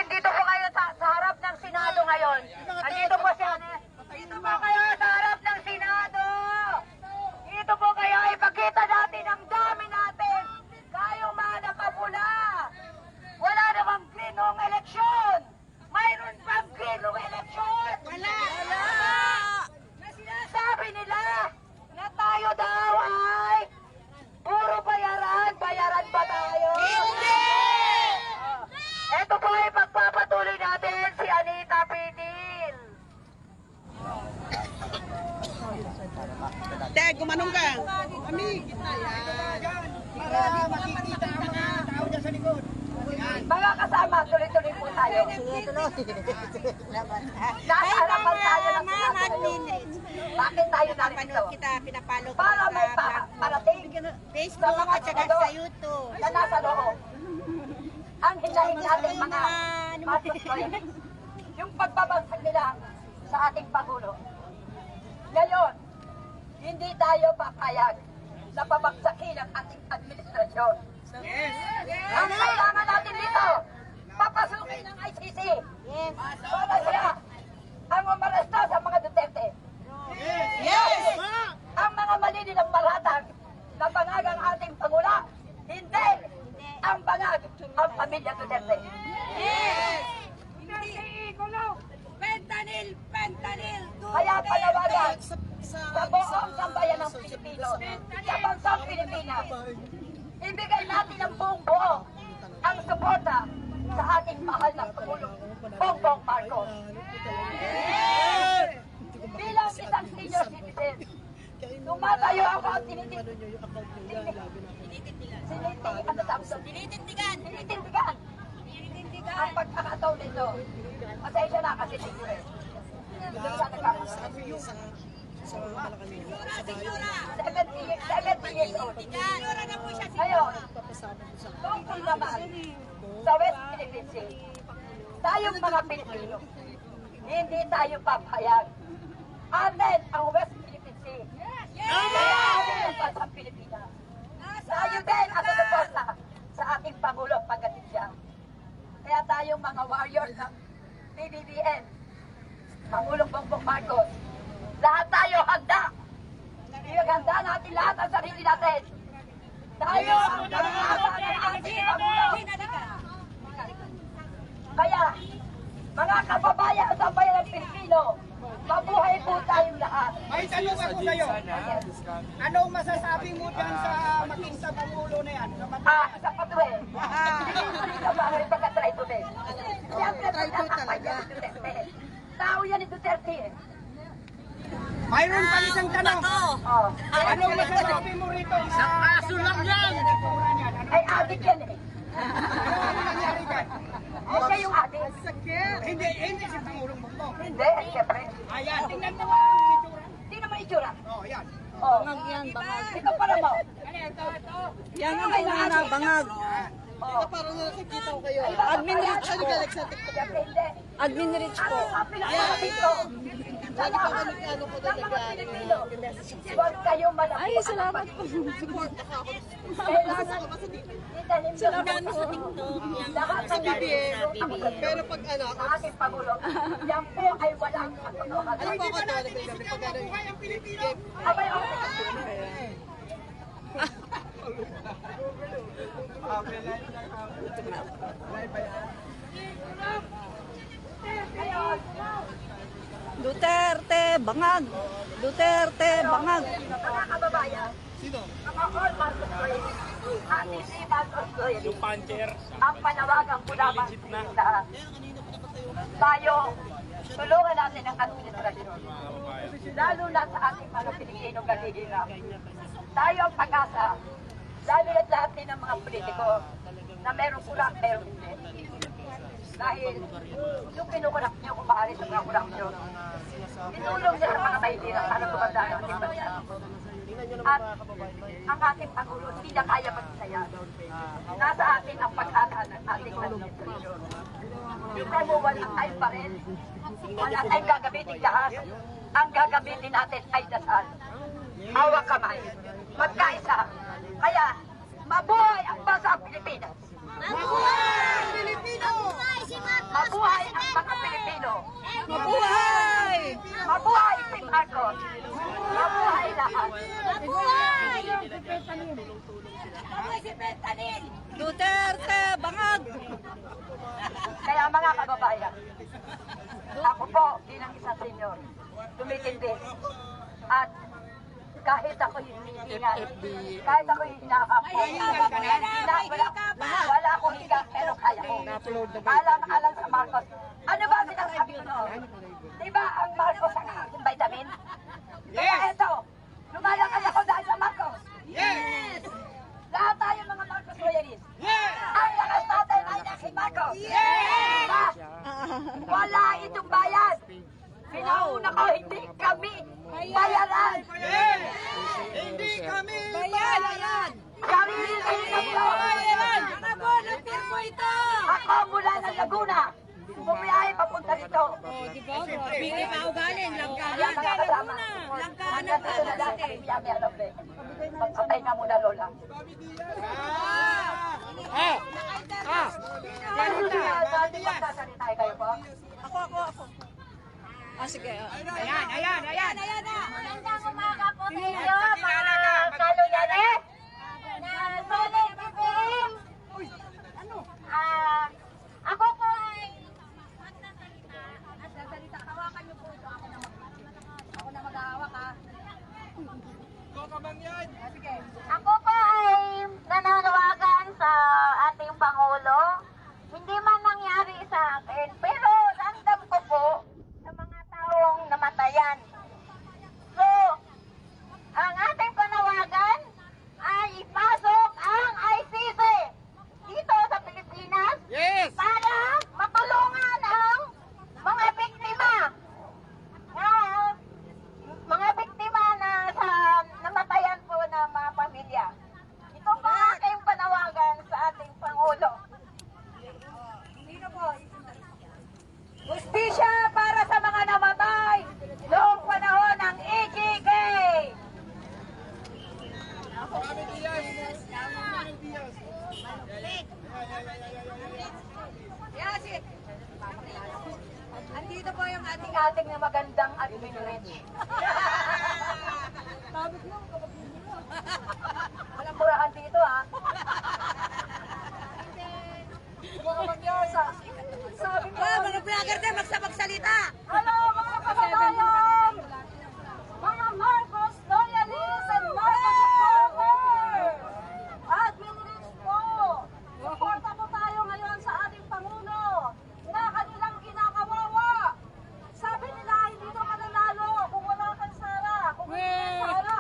Dito po kayo sa harap ng Senado ngayon. Andito po si Ane. Dito po kayo sa harap ng Senado. Dito po kayo, ipakita natin ang dami natin. Kayong mga nakapula. Wala namang green noong eleksyon. Mayroon pang green noong eleksyon. Wala. Sinasabi nila na tayo daw ay puro bayaran. Bayaran ba tayo? Hindi! Ito po ay pagpapatuloy natin si Anita Pitin. Te, gumanong ka. Kami, kita yan. Para makikita ang mga tao dyan sa likod. Mga kasama, tuloy-tuloy po tayo. Nasa harapan tayo ng Senado ngayon. Bakit tayo narito? Kita, pinapalo Para may parating Facebook at saka sa YouTube na nasa loob. Ang hinahin natin mga Marcos loyalists, yung pagbabagsak nila sa ating Pangulo. Ngayon, hindi tayo papayag na pabagsakin ang ating administrasyon. Ang kailangan natin dito, papasukin ng ICC. Para sila ang umaresto sa mga Duterte. Ang mga mali nilang malatag na bangag ang ating Pangulo, hindi ang bangag ang pamilya Duterte. Kaya panawagan sa buong sambayan ng Pilipino, sa bansang Pilipinas, ibigay natin ang buong buo ang suporta sa ating mahal na Pangulong Bongbong Marcos. Bilang isang senior citizen, tumatayo ako at tinitindigan ang pagkakataon nito. Pasensya na kasi siyempre. Hindi siya nagkakasabi. 70 years old. Ngayon, tungkol naman sa West Philippine Sea, tayong mga Pilipino, hindi tayo papayag. Atin ang West Philippine Sea. Kaya atin ang bansang Pilipinas. Tayo din ang susuporta sa ating Pangulo pagdating siya. Kaya tayong mga warriors ng PBBM, Pangulong Bongbong Marcos, lahat tayo handa. Handa natin lahat ang sarili natin. Tayo ang pangalaman ng ating Pangulo. Kaya, mga kababayan sa bayan ng Pilipino, mabuhay po tayong lahat. May tanong ako sa'yo. Anong masasabi mo dyan sa maging sa Pangulo na yan? Sa patuloy. Hindi ka ba ang pagka-try to din? Siyempre, talaga. Tao yan ni Duterte eh. Mayroon pa isang tanong. Anong masasabi mo rito? Isang kaso lang yan. Ay, adik yan eh. Ano nangyari dyan? Okay yung adik. Hindi si Pangulong Bongbong. Hindi, siyempre. Ayan, tingnan mo ang itsura. Hindi naman itsura. Ayan. Bangag yan, bangag. Ikaw pa naman. Yan ang una, bangag. Parang nakikita ko kayo. Admin rich po. Siyempre hindi. Admin rich po. Ang pinakala dito. Sa lahat ng mga Pilipino. Huwag kayong malapit. Ay, salamat po. Kailangan itanim sa TikTok. Lahat ng Pero pag ano, sa ating Pangulo, yan po ay walang katotohanan. ano po ako talaga Abay, Duterte, bangag. Duterte, bangag. mga kababayan, mga all Marcos loyalists, ating si Marcos loyalists, ang panawagan ko lamang sa tayo, tulungan natin ang administrasyon. Lalo na sa ating mga Pilipino kalihirap. Tayo ang pag-asa, lalo na lahat din ng mga politiko na meron kurang, meron hindi. Dahil yung kinukurap niyo kung maaari sa mga kurapsyon, tinulong niya sa mga mahihirap para tumanda ng ating bansa. At ang ating Pangulo hindi na kaya magsaya. Nasa atin ang pag-asa ng ating administrasyon. Hindi mo walang time pa rin. Wala tayong gagamitin lahat. Ang gagamitin natin ay dasal. Hawak kamay. Magkaisa. Kaya, mabuhay ang bansa ng Pilipinas. Mabuhay! Pilipino! Mabuhay ang mga Pilipino! Mabuhay! Mabuhay si Marcos! Mabuhay lahat! Mabuhay! Mabuhay si Bentanil! Duterte, bangag. Kaya mga kababayan, ako po bilang isang senyor, tumitindi. At kahit ako hinihingal, kahit ako hinahap, wala akong higa, pero kaya ko. Alang-alang sa Marcos. Ano ba sinasabi ko noon? Diba ang Marcos ang aking vitamin? Kaya eto, lumalakad ako dahil sa Marcos. Yes! Lahat tayo mga Marcos loyalists. Ang lakas natin ay na si Marcos. Yes! Wala itong bayan. Pinauna ko, hindi kami bayaran. Hindi kami Ayan! Sarili-sarili ko. Mga volunteer po ito! Ako mula ng Laguna. Bumiyahe papunta dito. Bigay pa ako galing, Yan mga kasama. Hanggang dito na lang kami biyame alam eh. Magpatay na muna, Lola. Dati magsasalita kayo po? Ako. Ah, sige. Magandang umaga po sa inyo, mga kaluyanes na solid BBM. Ako po ay magsasalita. Hawakan niyo po ito. Ako na maghahawak ha. Sige. Ako po ay nananawagan sa ating Pangulo. Hindi man nangyari sa akin, pero ramdam ko po sa mga taong namatayan. So, ang ating panawagan ay ipasok ang ICC dito sa Pilipinas para matulungan ang mga biktima. Mga biktima na sa namatayan po ng mga pamilya. Ito po ang aking panawagan sa ating Pangulo. Hustisya para sa mga namatay noong panahon ng EJK. Andito po yung ating na magandang admin rich. Walang murahan dito ha. Sabi ko, Mga vlogger din, magsalita! hello mga kababayan! Mga Marcos loyalists and Marcos supporters! Admin rich po! Suporta po tayo ngayon sa ating Pangulo na kanilang kinakawawa. Sabi nila, hindi ito mananalo kung wala kang Sara. Kung hindi kang Sara.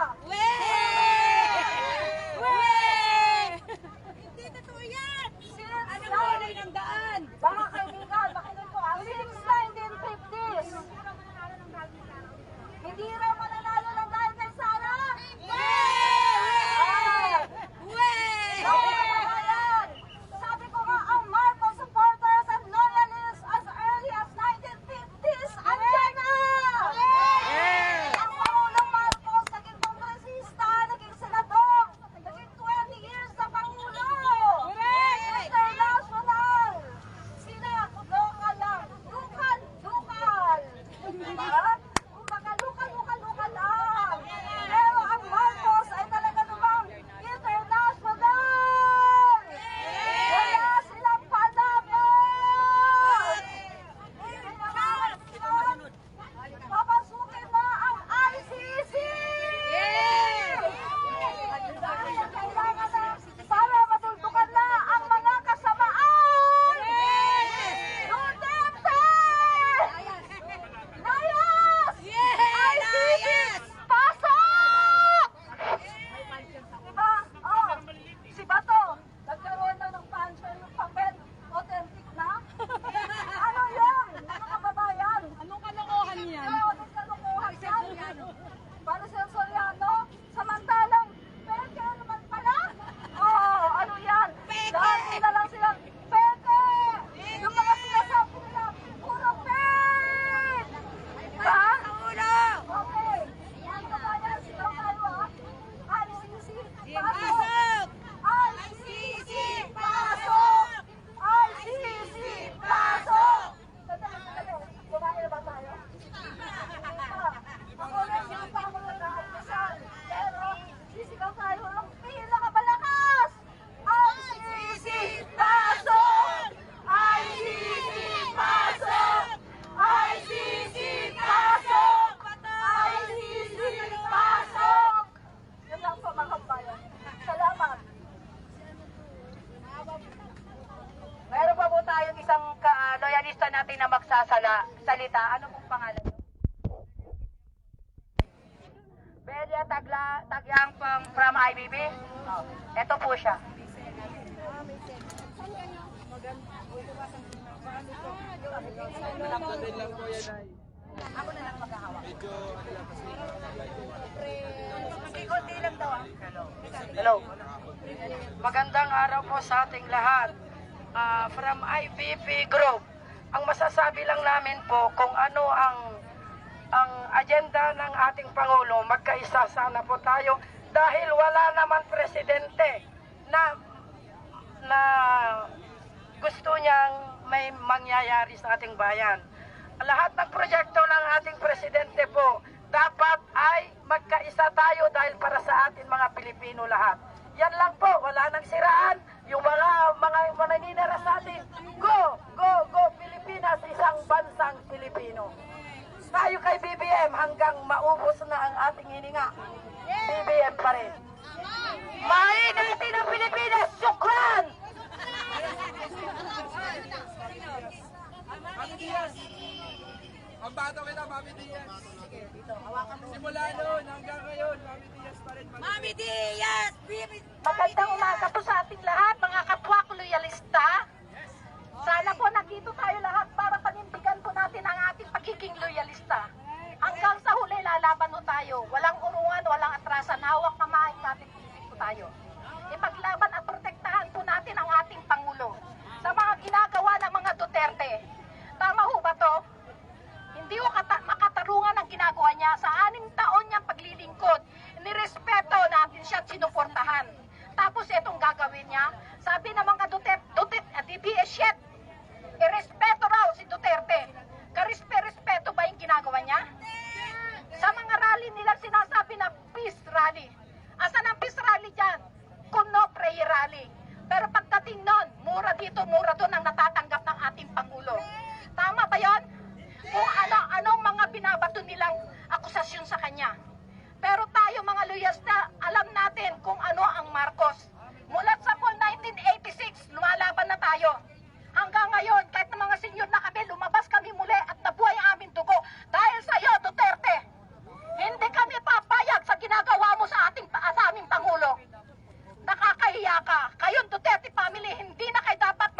Hindi totoo yan! Since Kulay ng daan! mga kaibigan, makinig ko, since 1950s, hindi raw mananalo lang dahil kay Sara. Sabi ko nga, ang Marcos supporters and loyalists as early as 1950s, andyan na! Ang Pangulong Marcos, naging kongresista, naging senador, naging 20 years na Pangulo! International! Sila, lokal lang. Lokal! Diba? Kumbaga, lokal lang. Pero ang Marcos ay talaga namang international! Wala silang palaban! Papasukin na ang ICC! Dahil kailangan na para matuldukan na ang mga kasamaan! Duterte! Layas! ICC! Pasok! Diba? Oh, si Bato, nagkaroon na ng pension yung papel. Authentic na? Ano yan? Ano kababayan? Anong kalokohan yan? Anong kalukuhan yan? Para sa Soriano, samantalang peke naman pala? Oh, ano yan? Dahil na lang silang peke! Yung mga sinasabi nila, puro fake! Ha? Okay. Yan kabayan, sigaw tayo ha? ICC, pasok! ICC, pasok! ICC, pasok! Sandali. Bumain na ba tayo? Ako lang yung Pangulo na almusal. Pero, sisigaw tayo ang pila ka balakas! ICC, pasok! ICC, pasok! ICC, pasok! ICC, pasok! Yun lang po mga kabayan. Salamat. Meron pa po tayong isang loyalista natin na magsasalita. Ano pong pangalan niyo? Belia Tagyang from IBB. Oh, ito po siya. Ako na lang Hello. Magandang araw po sa ating lahat. From IPP Group. Ang masasabi lang namin po kung ano ang agenda ng ating Pangulo, magkaisa sana po tayo dahil wala naman presidente na gusto niyang may mangyayari sa ating bayan. Lahat ng proyekto ng ating presidente po dapat ay magkaisa tayo dahil para sa atin mga Pilipino lahat. Yan lang po, wala nang siraan. Yung mga naninira sa atin, go Pilipinas, isang bansang Pilipino. Tayo kay BBM hanggang maubos na ang ating hininga. BBM pa rin. Mainitin ang Pilipinas, syukran! Ang bato kita, Mami Diaz. Simula noon hanggang ngayon, Mami Diaz pa rin. Mami Diaz! Magandang umaga po sa ating lahat, mga kapwa ko loyalista. Sana po nandito tayo lahat para panindigan po natin ang ating pagiging loyalista. Hanggang sa huli, lalaban po tayo. Walang urungan, walang atrasan. Hawak na maayos natin po tayo. Ipaglaban at protektahan po natin ang ating Pangulo sa mga ginagawa ng mga Duterte. Tama ho ba to? Hindi ko makatarungan ang ginagawa niya. Sa 6 taon niyang paglilingkod, nirespeto natin siya at sinuportahan. Tapos itong gagawin niya, sabi ng mga DBS shit, irespeto raw si Duterte. Karespeto ba yung ginagawa niya? Sa mga rally nila sinasabi na peace rally. Asan ang peace rally dyan? Kuno prayer rally. Pero pagdating nun, mura dito, mura doon ang natatanggap ng ating Pangulo. Tama ba yon? Kung anong mga binabato nilang akusasyon sa kanya. Pero tayo mga loyalista, alam natin kung ano ang Marcos. Mula sa 1986, lumalaban na tayo. Hanggang ngayon, kahit na mga senyor na kami, lumabas kami muli at nabuhay ang aming dugo. Dahil sa iyo, Duterte, hindi kami papayag sa ginagawa mo sa aming Pangulo. Nakakahiya ka. Kayong Duterte family, hindi na kayo dapat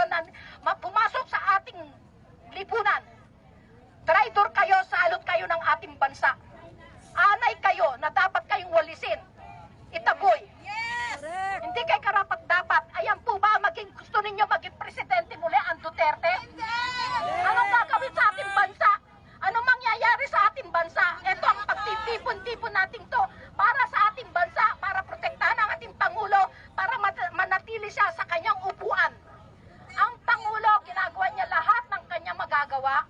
pumasok sa ating lipunan. Traitor kayo, salot kayo ng ating bansa. Anay kayo na dapat kayong walisin. Itaboy. Hindi kayo karapat dapat. Ayan po ba gusto ninyo maging presidente muli ang Duterte? Anong gagawin sa ating bansa? Anong mangyayari sa ating bansa? Ito ang pagtitipon-tipon natin to para sa ating bansa, para protektahan ang ating Pangulo, para manatili siya sa kanyang upuan. Ang Pangulo, ginagawa niya lahat ng kanyang magagawa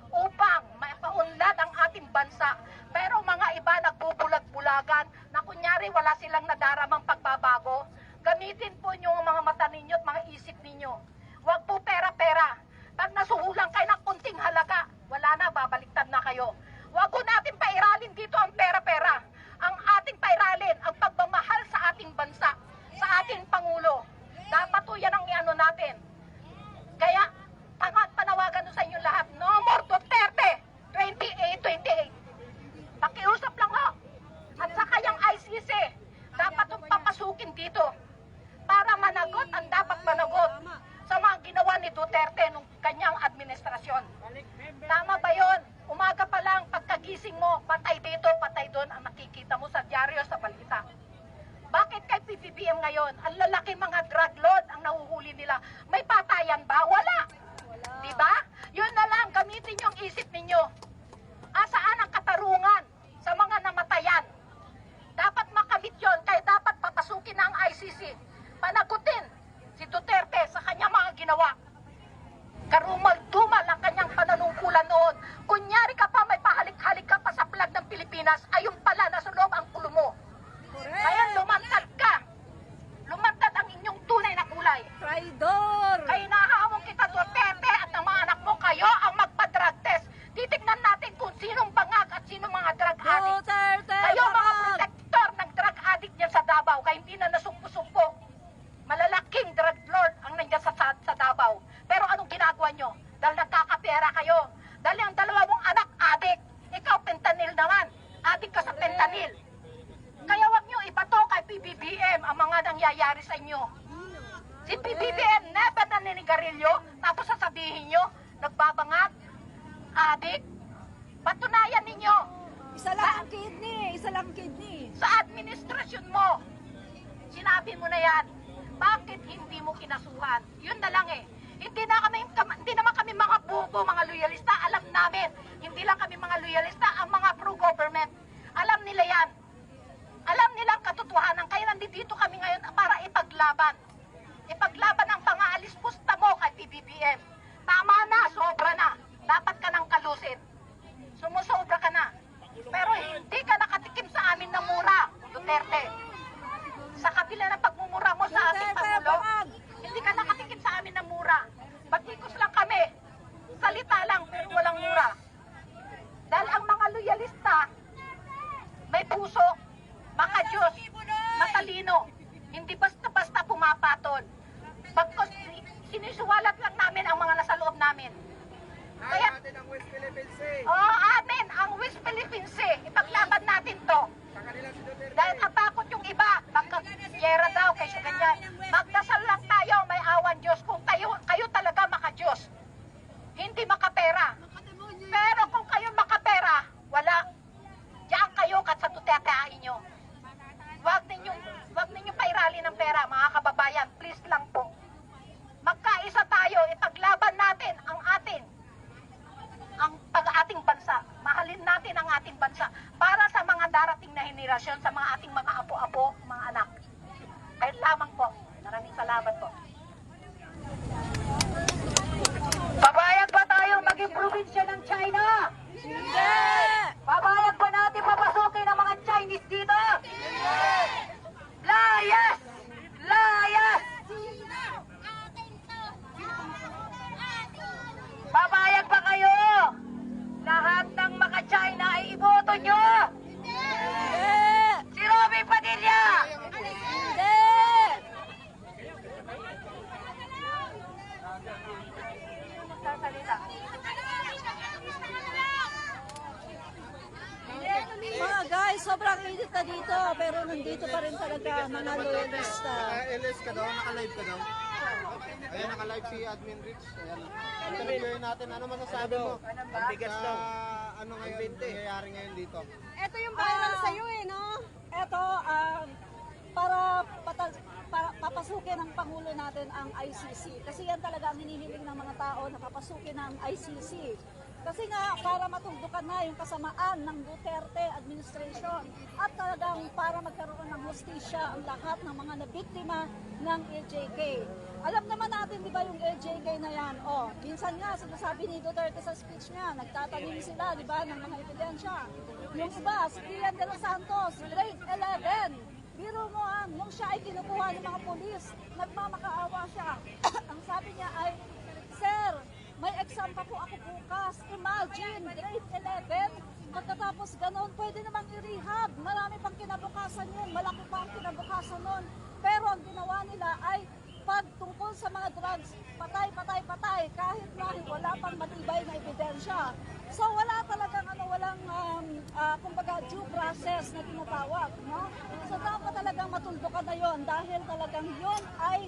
upang maipaunlad ang ating bansa. Pero mga iba nagbubulag-bulagan na kunyari wala silang nadaramang pagbabago. Gamitin po niyo ang mga mata ninyo at mga isip ninyo. Huwag po pera-pera. Pag nasuhulang kayo ng kunting halaga, wala na, babaliktad na kayo. Huwag po natin pairalin dito ang pera-pera. Ang ating pairalin, ang pagmamahal sa ating bansa, sa ating Pangulo. Dapat po yan ang iano natin. Kaya, panawagan ko sa inyo lahat, no more Duterte 28. Pakiusap lang ho. At saka yung ICC, dapat yung papasukin dito para managot ang dapat managot sa mga ginawa ni Duterte nung kanyang administrasyon. Tama ba yun? Umaga pa lang, pagkagising mo, patay dito, patay doon, ang nakikita mo sa dyaryo, sa balita. Bakit kay PBBM ngayon, ang lalaki mga drug lord ang nahuhuli nila? May patayan ba? Wala. Diba? Yun na lang, gamitin yung isip ninyo. Asaan ang katarungan sa mga namatayan? Dapat makamit yun, kaya dapat papasukin na ang ICC. Panagutin si Duterte sa kanyang mga ginawa. Karumal-dumal ang kanyang pananungkulan noon. Kunyari ka pa, may pahalik-halik ka pa sa flag ng Pilipinas, ayun pala, nasa loob ang kulo mo. Kaya lumantad ka. Lumantad ang inyong tunay na kulay. Traidor! Kaya nahahamon kita, Duterte, at ang mga anak mo, kayo ang magpa-drug test. Titignan natin kung sinong bangag at sinong mga drug addict. Duterte! Kayo mga protector ng drug addict dyan sa Davao, kaya hindi na nasumpo-sumpo. Malalaking drug lord ang nandiyan sa Davao. Pero anong ginagawa nyo? Dahil nagkakapera kayo. Dahil ang dalawa mong anak, addict. Ikaw, fentanyl naman. Addict ka sa fentanyl. Kaya wag nyo ibato kay PBBM ang mga nangyayari sa inyo. Si PBBM never na ninigarilyo, tapos sasabihin nyo, nagbabangag, addict. Patunayan ninyo isa lang kidney. Sa administrasyon mo, sinabi mo na yan. Bakit hindi mo kinasuhan? Yun na lang eh. Hindi naman kami mga bubo, mga loyalista. Alam namin, hindi lang kami mga loyalista, ang mga pro-government. Alam nila yan. Alam nilang katotohanan. Kaya nandito kami ngayon para ipaglaban. Ipaglaban ang pang-aalis pusta mo kay PBBM. Tama na, sobra na. Dapat ka nang kalusin. Sumusobra ka na. Pero hindi ka nakatikim sa amin na mura, Duterte. Sa kabila ng pagmumura mo sa ating Pangulo, hindi ka nakatikim sa amin na mura. Batikos lang kami. Salita lang, pero walang mura. Dahil ang mga loyalista, may puso, maka-Diyos, matalino, hindi basta-basta pumapatol. Pagkos sinisuwalat lang namin ang mga nasa loob namin. Kaya, Natin ang West Philippine Sea. amin, ang West Philippine Sea, ipaglaban natin to. Sa kanila si Duterte. Dahil natakot yung iba, magka-yera daw, kaysa ganyan. Magdasal lang tayo, may awan Diyos, kung kayo talaga maka-Diyos. Hindi makapera. Pero kung kayo makapera, wala. Diyan kayo kat sa Duterte-ain nyo. Huwag ninyong pairali ng pera, mga kababayan. Please lang po. Magkaisa tayo, ipaglaban natin ang ating bansa. Mahalin natin ang ating bansa para sa mga darating na henerasyon, sa mga ating mga apo-apo, mga anak. Kahit lamang po. Maraming salamat po. Pabayag ba tayo maging probinsya ng China? Hindi! Pabayag ba natin papasukin ang mga Chinese dito? Hindi! Layas! Layas! Pabayag ba kayo? Lahat ng mga China ay iboto nyo? Hindi! Si Robby Padilla? Hindi! Magsasalita. Mga guys, sobrang init na dito, pero nandito pa rin talaga ang mga loyalista. LS ka daw, naka-live ka daw. Ayan, naka-live si Admin Rich. Ayan. Interviewin natin, ano masasabi mo? Bigas daw. Ano ngayon, nangyayari ngayon dito? Ito yung viral sa'yo eh, no? Ito, para papasukin ng Pangulo natin ang ICC. Kasi yan talaga ang hinihiling ng mga tao na papasukin ang ICC. Kasi nga, para matuldukan na yung kasamaan ng Duterte administration at talagang para magkaroon ng hustisya ang lahat ng mga nabiktima ng LJK. Alam naman natin, di ba, yung LJK na yan? Oh, minsan nga, sinasabi ni Duterte sa speech niya, nagtatanim sila, di ba, ng mga ebidensya. Yung iba, si Ian de los Santos, grade 11. Biro mo, nung siya ay kinukuha ng mga polis, nagmamakaawa siya. Ang sabi niya ay, Sir, may exam pa po ako bukas. Imagine, grade 11. Pagkatapos ganon, pwede namang i-rehab. Marami pang kinabukasan yun. Malaki pa ang kinabukasan nun. Pero ang ginawa nila ay pag tungkol sa mga drugs, patay, patay, patay. Kahit na wala pang matibay na ebidensya. So wala talagang walang kumbaga due process na tinatawag, no? So dapat talagang matuldukan na yon dahil talagang yon ay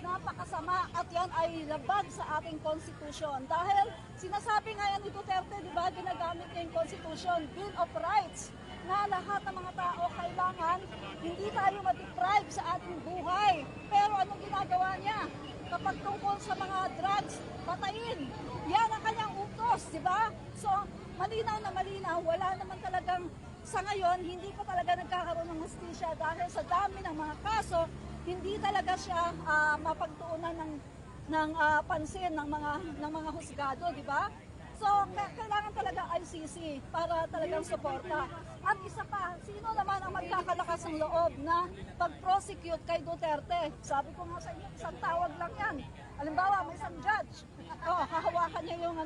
napakasama at yan ay labag sa ating konstitusyon. Dahil sinasabi nga yan ni Duterte, di ba, ginagamit niya yung Constitution, Bill of Rights, na lahat ng mga tao kailangan hindi tayo ma-deprive sa ating buhay. Pero anong ginagawa niya? Kapag tungkol sa mga drugs, patayin. Yan ang kanyang utos, di ba? So, malinaw na malinaw, wala naman talagang sa ngayon, hindi pa talaga nagkakaroon ng hustisya dahil sa dami ng mga kaso, hindi talaga siya mapagtuunan ng pansin ng mga husgado, di ba? So, kailangan talaga ICC para talagang suporta. At isa pa, sino naman ang magkakalakas ng loob na pag-prosecute kay Duterte? Sabi ko nga sa inyo, isang tawag lang yan. Halimbawa, may isang judge. Hahawakan niya yung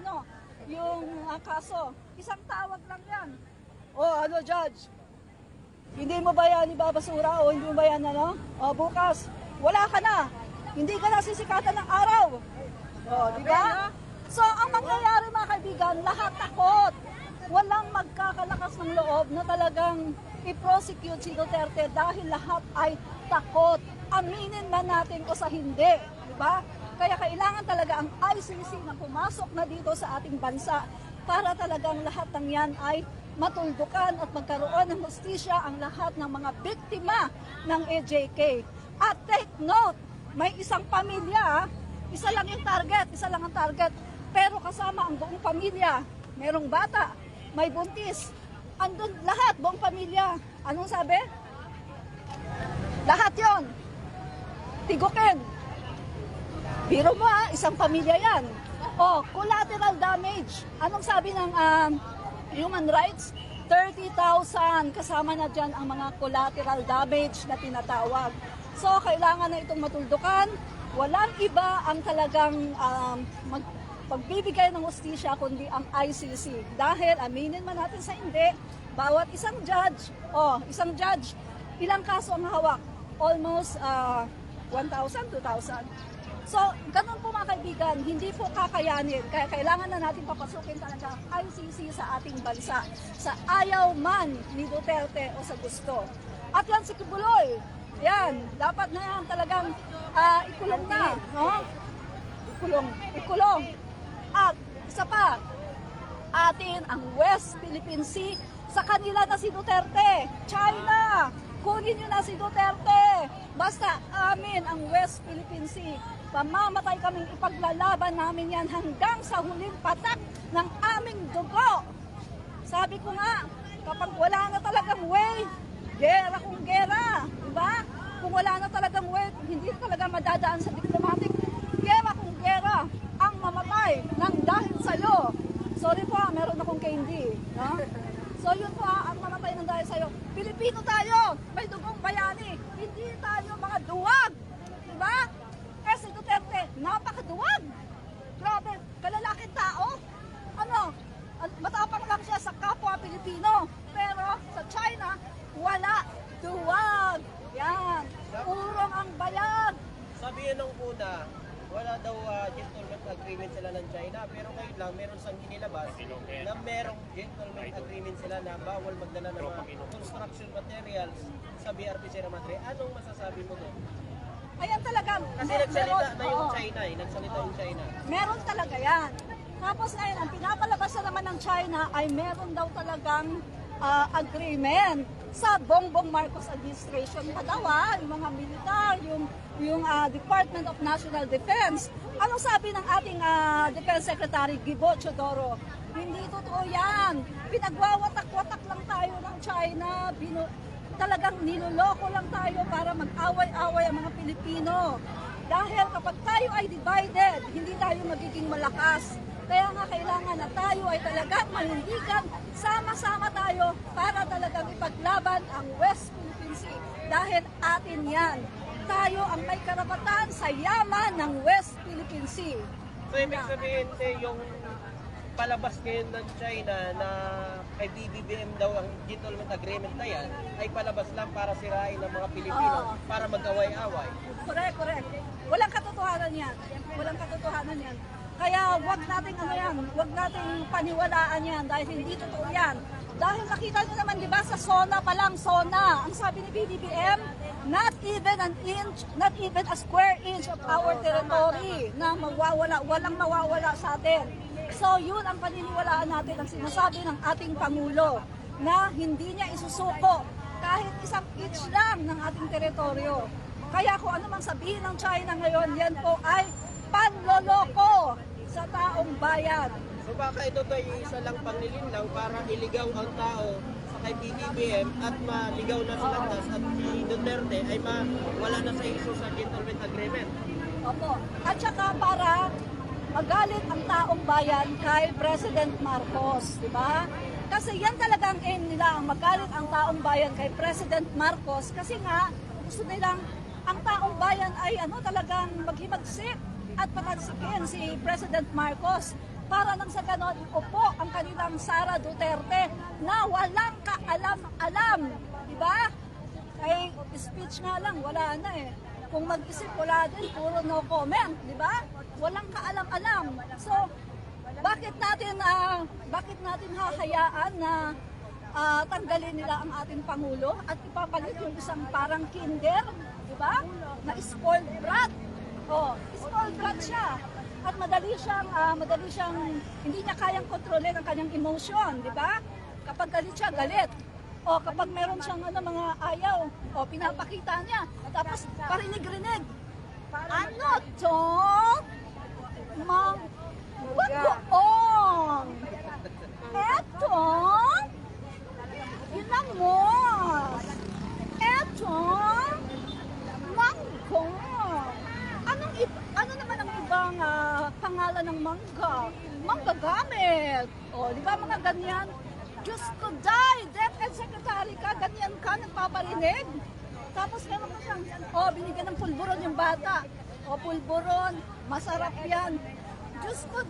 kaso. Isang tawag lang yan. Judge? Hindi mo ba yan ibabasura o hindi mo ba yan bukas, wala ka na. Hindi ka na sisikatan ng araw. Di ba? So, ang mangyayari mga kaibigan, lahat takot. Walang magkakalakas ng loob na talagang i-prosecute si Duterte dahil lahat ay takot. Aminin man natin o sa hindi. Di ba? Kaya kailangan talaga ang ICC na pumasok na dito sa ating bansa para talagang lahat ng yan ay matuldukan at magkaroon ng hustisya ang lahat ng mga biktima ng AJK. At take note, may isang pamilya, isa lang yung target, isa lang ang target, pero kasama ang buong pamilya. Merong bata, may buntis, andun lahat, buong pamilya. Anong sabi? Lahat yon tigukin. Biro mo isang pamilya yan. O, collateral damage. Anong sabi ng human rights? 30,000. Kasama na dyan ang mga collateral damage na tinatawag. So, kailangan na itong matuldukan. Walang iba ang talagang pagbibigay ng hustisya kundi ang ICC. Dahil, aminin man natin sa hindi, bawat isang judge, ilang kaso ang hawak? Almost 1,000, 2,000. So, ganun po mga kaibigan, hindi po kakayanin. Kaya kailangan na natin papasukin talaga ang ICC sa ating bansa. Sa ayaw man ni Duterte o sa gusto. At yan si Kibuloy, yan, dapat na yan talagang ikulong na. No? Ikulong. At isa pa, atin ang West Philippine Sea sa kanila na si Duterte. China, kunin nyo na si Duterte. Basta amin ang West Philippine Sea. Pamamatay kaming ipaglalaban namin yan hanggang sa huling patak ng aming dugo. Sabi ko nga, kapag wala na talagang way, gera kung gera. Diba? Kung wala na talagang way, hindi talaga madadaan sa diplomatic. Gera kung gera ang mamatay ng dahil sa'yo. Sorry po, meron akong candy. No? So yun po ang mamatay ng dahil sa'yo. Pilipino tayo, may dugong bayani. Hindi tayo mga duwag. Diba? Eh si Duterte, napakaduwag. Grabe, kalalaking tao. Ano, matapang lang siya sa kapwa Pilipino. Pero sa China, wala. Duwag. Yan. Urong ang bayag. Sabihin nung una, wala daw gentleman agreement sila ng China, pero ngayon lang meron sang inilabas na merong gentleman agreement sila na bawal magdala ng mga construction materials sa BRP Sierra Madre. Anong masasabi mo doon? Ayan talaga. Kasi nagsalita na yung China nagsalita yung China. Meron talaga yan. Tapos ngayon, ang pinapalabas na naman ng China ay meron daw talagang agreement sa Bongbong Marcos administration. Padawa, yung mga militar, yung Department of National Defense. Anong sabi ng ating Defense Secretary Gibo Chodoro? Hindi totoo yan. Pinagwawatak-watak lang tayo ng China. Talagang niloloko lang tayo para mag-away-away ang mga Pilipino. Dahil kapag tayo ay divided, hindi tayo magiging malakas. Kaya nga kailangan na tayo ay talagang manindigan, sama-sama tayo para talagang ipaglaban ang West Philippine Sea. Dahil atin yan. Tayo ang may karapatan sa yaman ng West Philippine Sea. So ibig sabihin yung palabas ngayon ng China na kay BBBM daw ang gentleman agreement na yan ay palabas lang para sirain ng mga Pilipino para mag-away-away. Correct. Walang katotohanan yan. Kaya wag nating wag nating paniwalaan yan dahil hindi totoo yan. Dahil nakita nyo naman, di ba, sa SONA pa lang, SONA, ang sabi ni BBBM, not even an inch, not even a square inch of our territory na walang mawawala sa atin. So yun ang paniniwalaan natin, ang sinasabi ng ating Pangulo, na hindi niya isusuko kahit isang inch lang ng ating teritoryo. Kaya kung ano mang sabihin ng China ngayon, yan po ay panloloko sa taong bayan. So baka ito tayo isa lang panglilinlang para iligaw ang tao sa kay BBBM at maligaw na sa landas at si Duterte ay wala na sa iso sa gentleman agreement. Opo. At saka para magalit ang taong bayan kay President Marcos, di ba? Kasi yan talagang aim nila, ang magalit ang taong bayan kay President Marcos kasi nga gusto nilang ang taong bayan ay talagang maghimagsik at patansikin si President Marcos para nang sa ganon upo ang kanilang Sara Duterte na walang kaalam-alam, di ba? Kay speech nga lang, wala na eh. Kung mag-isip, wala din, puro no comment, di ba? Walang kaalam-alam. So, bakit natin hahayaan na tanggalin nila ang ating Pangulo at ipapalit yung isang parang kinder, di ba? Na spoiled brat. Spoiled brat siya. At madali siyang hindi niya kayang kontrolin ang kanyang emotion, di ba? Kapag galit siya, galit. O kapag meron siyang mga ayaw, o pinapakita niya, tapos parinig-rinig. Ano to? Bagoong! Eto? Ginamos! Eto? Manggo! Ano naman ang ibang pangalan ng mangga? Mangga gamit! O, di ba mga ganyan? Diyos ko, DepEd Secretary ka, ganyan ka, nagpaparinig. Tapos meron ko siyang, binigyan ng pulburon yung bata. O, pulburon, masarap yan. Diyos ko,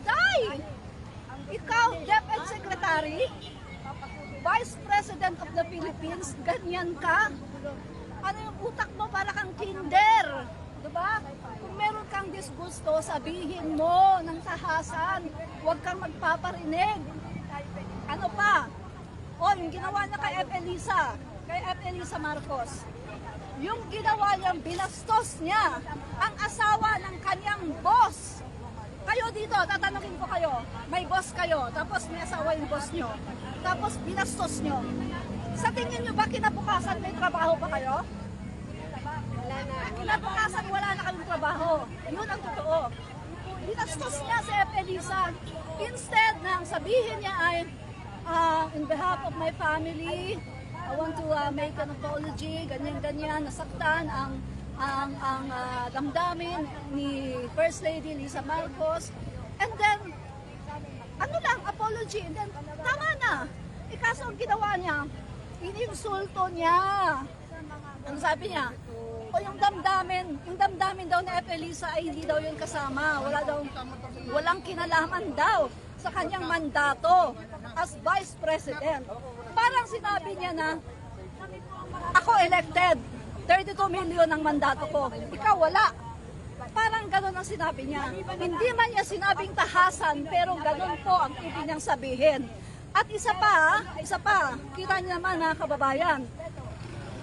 ikaw, DepEd Secretary, Vice President of the Philippines, ganyan ka. Ano yung utak mo, para kang kinder. Diba? Kung meron kang disgusto, sabihin mo ng tahasan. Huwag kang magpaparinig. Ano pa? Yung ginawa niya kay F. Elisa Marcos. Yung ginawa niyang binastos niya ang asawa ng kanyang boss. Kayo dito, tatanungin ko kayo, may boss kayo, tapos may asawa yung boss niyo, tapos binastos niyo. Sa tingin niyo ba kinabukasan may trabaho pa kayo? Wala na. Kinabukasan wala na kayong trabaho. Yun ang totoo. Binastos niya si F. Elisa. Instead na ang sabihin niya ay, in behalf of my family, I want to make an apology, ganyan-ganyan, nasaktan ang damdamin ni First Lady Lisa Marcos. And then, apology, and then, tama na. Kaso ang ginawa niya, ininsulto niya. Ang sabi niya, yung damdamin daw ni F. Elisa ay hindi daw yun kasama. Walang kinalaman daw sa kanyang mandato as Vice President. Parang sinabi niya na, ako elected, 32 million ang mandato ko, ikaw wala. Parang ganun ang sinabi niya. Hindi man niya sinabing tahasan, pero ganun po ang ibig niyang sabihin. At isa pa, kita niyo naman na kababayan,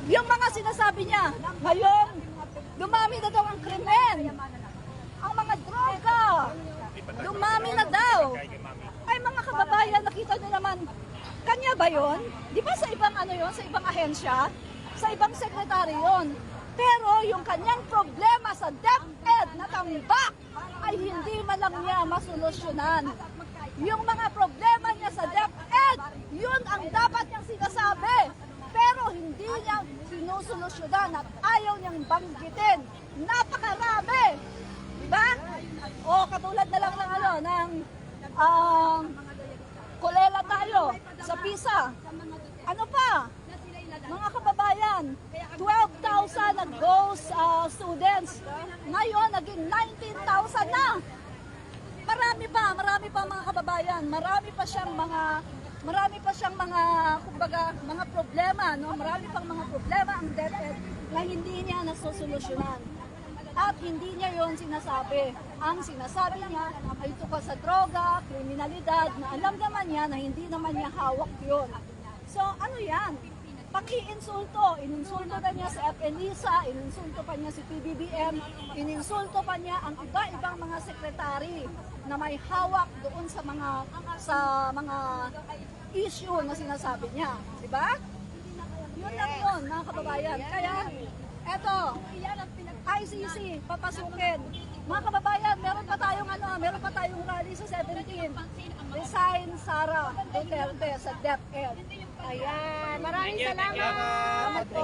yung mga sinasabi niya, ngayon, dumami na daw ang krimen, ang mga droga, dumami na daw. Ay mga kababayan, nakita niyo naman, kanya ba yun? Di ba sa ibang sa ibang ahensya, sa ibang sekretary yun. Pero yung kanyang problema sa DepEd na tambak ay hindi man lang niya masolusyonan. Yung mga problema niya sa DepEd, yun ang dapat niyang sinasabi. Pero hindi niya sinusolusyonan at ayaw niyang banggitin. Napakarami! Diba? O katulad na lang ng kulela tayo sa PISA. Ano pa? Mga kababayan, 12,000 na ghost students. Ngayon, naging 19,000 na. Marami pa mga kababayan. Marami pa siyang mga problema, no? Marami pang mga problema ang DepEd na hindi niya nasusolusyonan. At hindi niya yon sinasabi. Ang sinasabi niya ay tungkol sa droga, kriminalidad, na alam naman niya na hindi naman niya hawak yon. So ano yan? Pag-iinsulto. Ininsulto na niya si F. Elisa, ininsulto pa niya si PBBM, ininsulto pa niya ang iba-ibang mga sekretary na may hawak doon sa mga issue na sinasabi niya. Diba? Yun lang yun, mga kababayan. Kaya, eto, ICC, papasukin. Mga kababayan, meron pa tayong rally sa 17. Resign Sara Duterte sa DepEd. Ayan, maraming salamat po.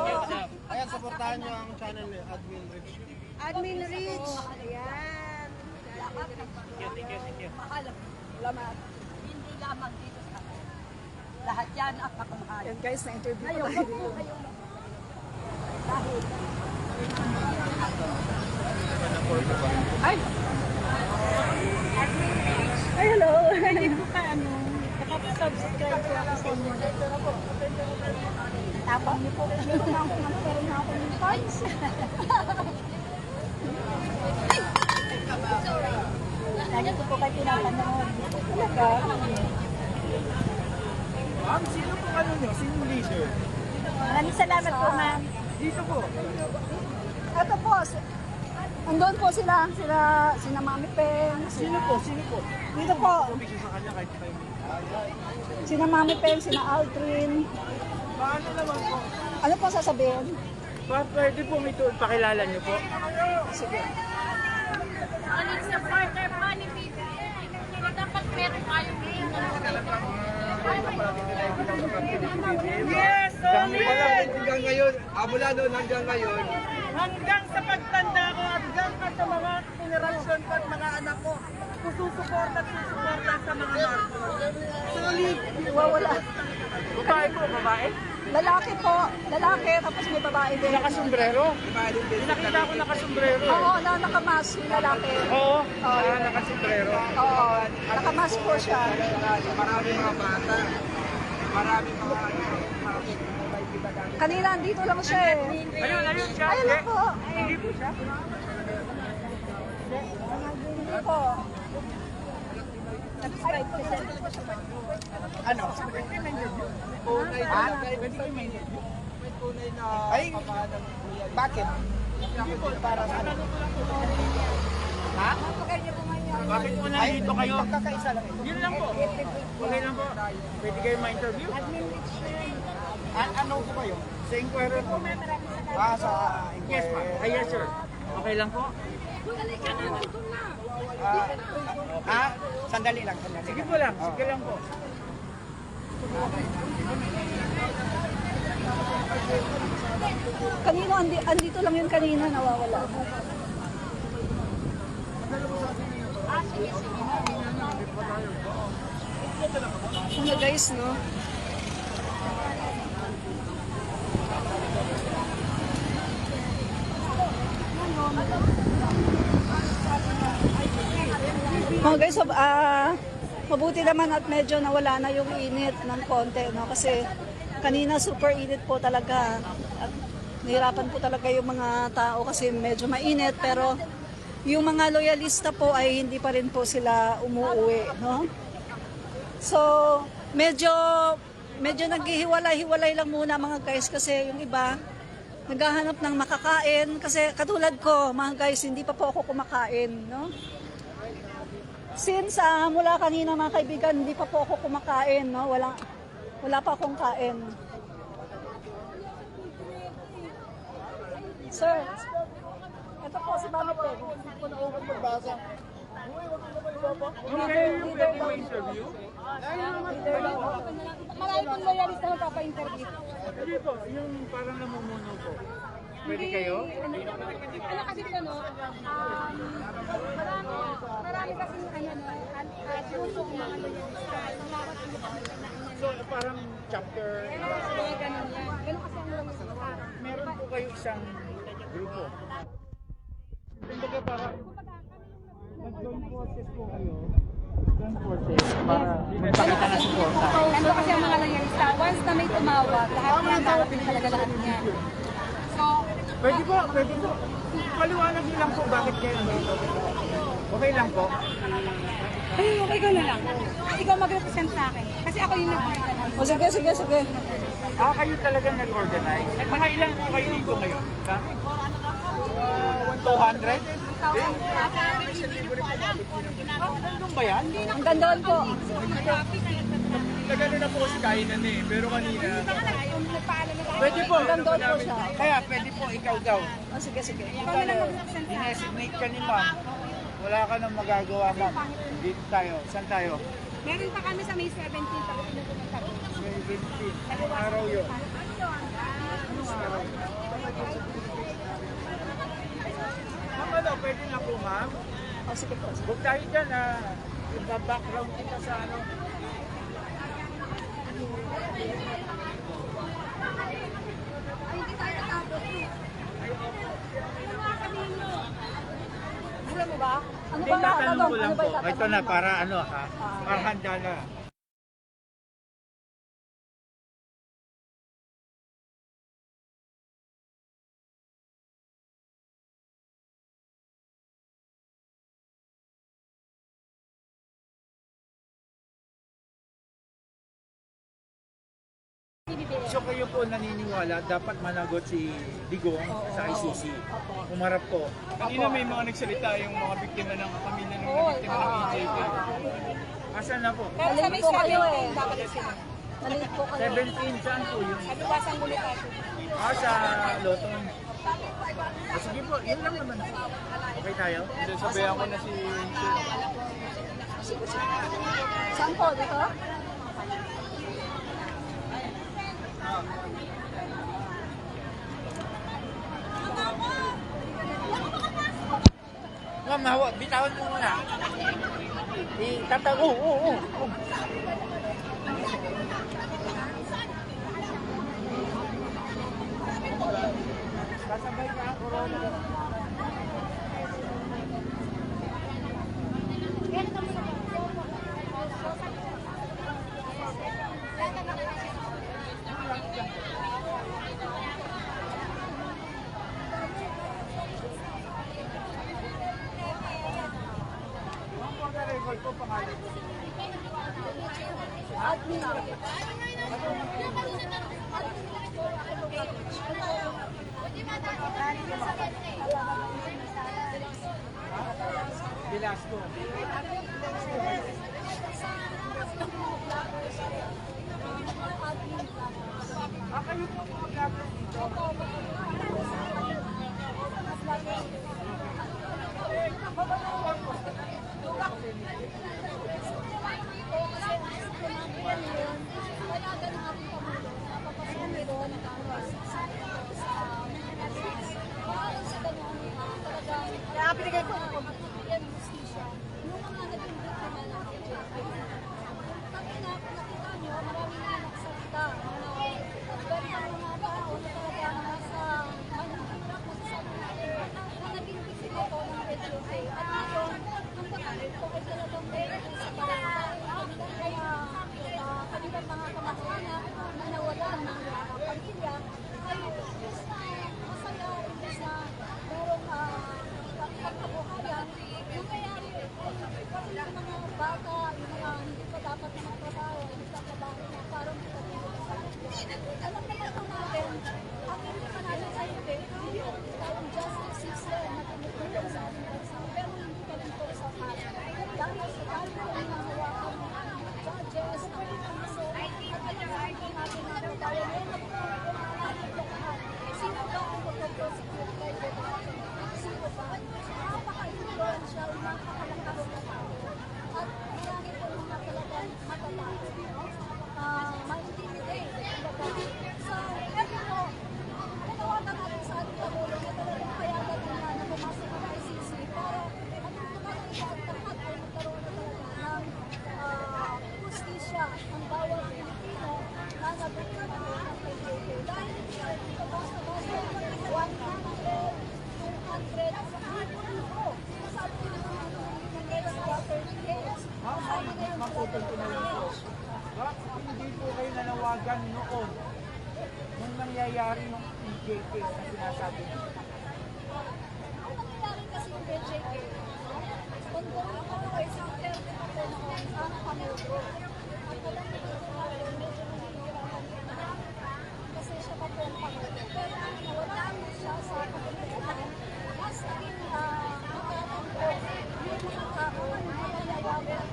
Ayan, supportahan niyo ang channel ni Admin Rich. Admin Rich. Ayan. Thank you. Salamat. Hindi lamang dito sa lahat yan at makamahal. Yan guys, na-interview ko tayo dito. Ay! Ay, hello! Hindi po ka, nakapag-subscribe po ako sa inyo. Tapos niyo po, dito na ako magkaroon na ako ng points. Lagi ko po kayo pinapanood. Talaga? Ma'am, sino po nyo? Sino leader? Maraming salamat po, ma'am. Dito po. Ito po, Andun po sina Mami Peng. Sino po? Dito po. Sina Mami Peng, sina Aldrin. Paano naman po? Ano po sasabihin? Pwede po ito, pakilala niyo po. Sige. Sa partner pa ni Bibi, dapat meron tayong Yes! Hanggang ngayon, mula noon hanggang ngayon, Hanggang sa pagtanda ko, hanggang sa mga generasyon ko at mga anak ko, susuporta sa mga Marcos. Solid! Wala. Babae po, babae? Lalaki po. Lalaki, tapos may babae din. Nakasombrero? Nakita ko nakasombrero. Oo, nakamas yung lalaki. Oo, nakasombrero. Oo, nakamas po siya. marami mga bata, marami mga Kanina, andito lang siya eh. Ayun siya. Ayun lang po. Hindi po siya. Hindi po. ano? Tunay na tunay na ay bakit? Para sa ha? Bakit po nandito kayo? Pagkakaisa lang ito. Yun lang po. Okay lang po. Pwede kayo ma-interview? Ano po kayo? Sa inquirer po. Sa Yes, ma'am. Yes, sir. Okay lang po. Sandali lang. Sige po lang. Sige lang po. Kanino, andito lang yun kanina, nawawala. Ano guys, no? Oh guys, so, mabuti naman at medyo nawala na yung init ng konti, no? Kasi kanina super init po talaga. At nahirapan po talaga yung mga tao kasi medyo mainit, pero yung mga loyalista po ay hindi pa rin po sila umuwi, no? So, medyo naghihiwalay-hiwalay lang muna mga guys kasi yung iba naghahanap ng makakain kasi katulad ko, mga guys, hindi pa po ako kumakain, no? Since mula kanina mga kaibigan, hindi pa po ako kumakain, no? Wala pa akong kain. Sir, ito po si Mami Peg. Hindi ko na ako magbasa. Leader daw. Marami pong loyalista na papa-interview. Hindi po. Yung parang namumuno po. Pwede kayo? Ano kasi ito, no? Marami kasi sinusok mga loyalista. So, parang chapter. Mga ganun yan. Ganun kasi ang lang sa Meron po kayo isang grupo. Kumbaga parang nag-join forces po kayo. Join forces para magpakita na suporta. Ano kasi ang mga loyalista, once na may tumawag, lahat yan darating talaga lahat yan. So, Pwede po. Paliwanag niyo lang po bakit kayo dito. Okay lang po. ay, okay ka na lang. Ikaw mag-represent sa akin. Kasi ako yung nag-organize. O sige. Kayo talaga nag-organize. At mga ilan po kayo dito ngayon? 200? Nandun ba yan? Ang ganda po. Nagano na po kasi kainan eh. Pero kanina. Pwede po. Ang ganda po siya. Kaya pwede po ikaw daw. O sige. Ikaw na lang mag-represent sa akin. Inesignate ka ni ma'am. Wala ka nang magagawa ma'am. Dito tayo. Saan tayo? Meron pa kami sa May 17 tapos pinupunta ko. 17. Anong araw yun? Ma'am, ano, pwede na po ma'am. O sige po. Huwag tayo dyan iba-background kita sa ano. Alam mo ba? Ano Hindi, ba tatanong ko lang po. itatanong Ito na mo? para ano ha? Para handa na. BBM. So kayo po naniniwala dapat managot si Digong sa ICC. Umarap po. Kanina may mga nagsalita yung mga biktima ng pamilya ng mga biktima ng EJK. Asan na po? Pero sa may 17, dapat sila. Maliit po kayo. 17, saan po yun? Sa Luwasang Bonifacio. Sa Loton. Sige po, yun lang naman. Okay tayo? Sabayan ko na si Saan po? Dito? Ma'am, bitawan mo muna. Tatago, oo. Kasabay ka, corona. Velasco. Kayo po mga vlogger dito. Kaya pinigay ko na po. Maputol ko na lang po. Bakit hindi po kayo nanawagan noon nung nangyayari ng EJK na sinasabi niyo? Ang nangyayari kasi yung BJK, ongoing po ay sa term na po noon sa Panulgo. At wala na po medyo nangyayarapan kasi siya pa po ang Panulgo. Pero nawala mo siya sa pagkakataon, mas naging makakampo yung mga tao na nanawagan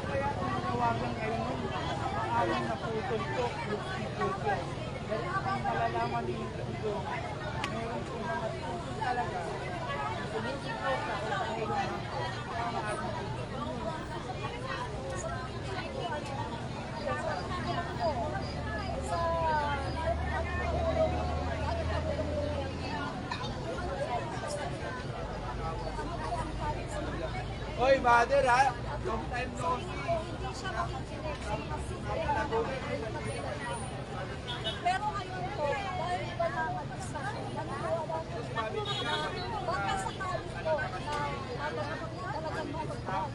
Kaya kung nanawagan kayo nun, maaring naputol ko yung EJK. Dahil ang malalaman ni Digong, meron po mga tutol talaga. Sumusunod sa kailangan ang maaring Hoy, mother ha? Long time no see. Pero ngayon po, dahil iba na mag-isa, naniniwala ko baka sakali po na talagang mapagpahal.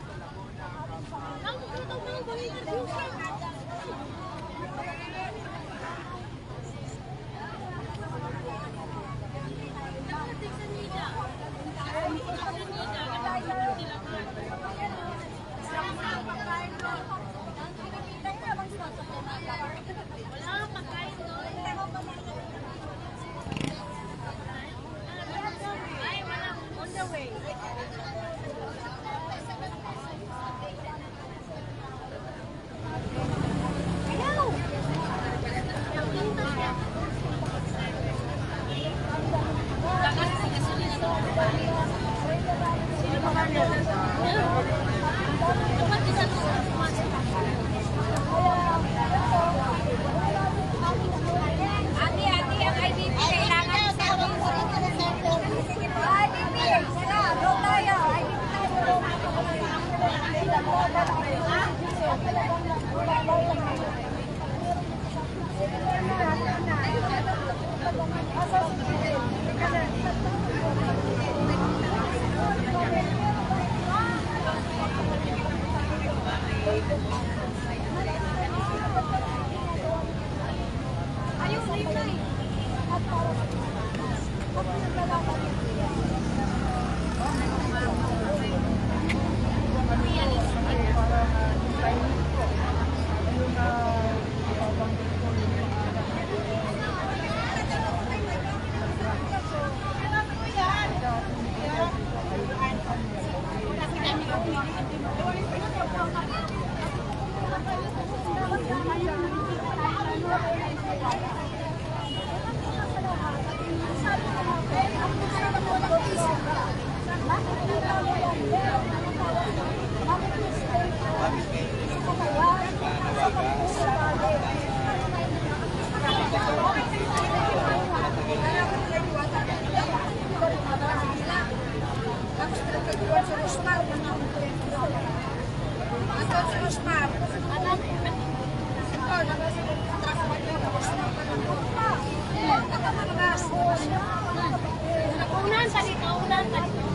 Unan sa dito, unan sa dito.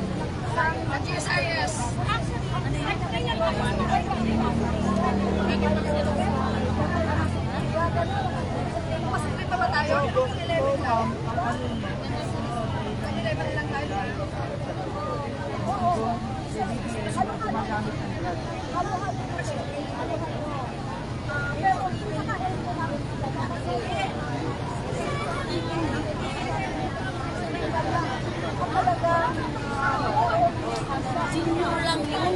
GSIS. Dito ba tayo? Level lang tayo. Oo. Senior lang yun.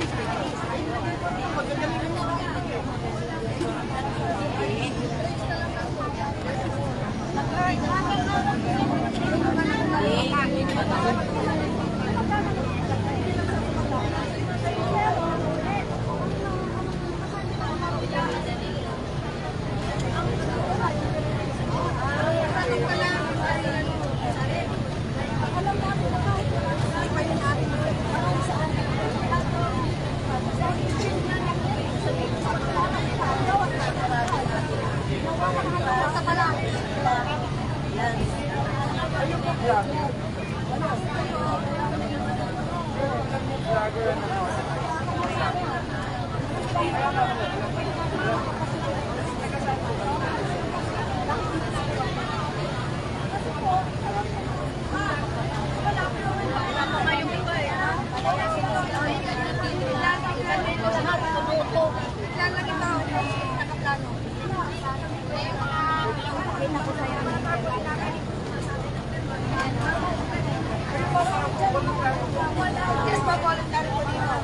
Yes, po, voluntary po dito.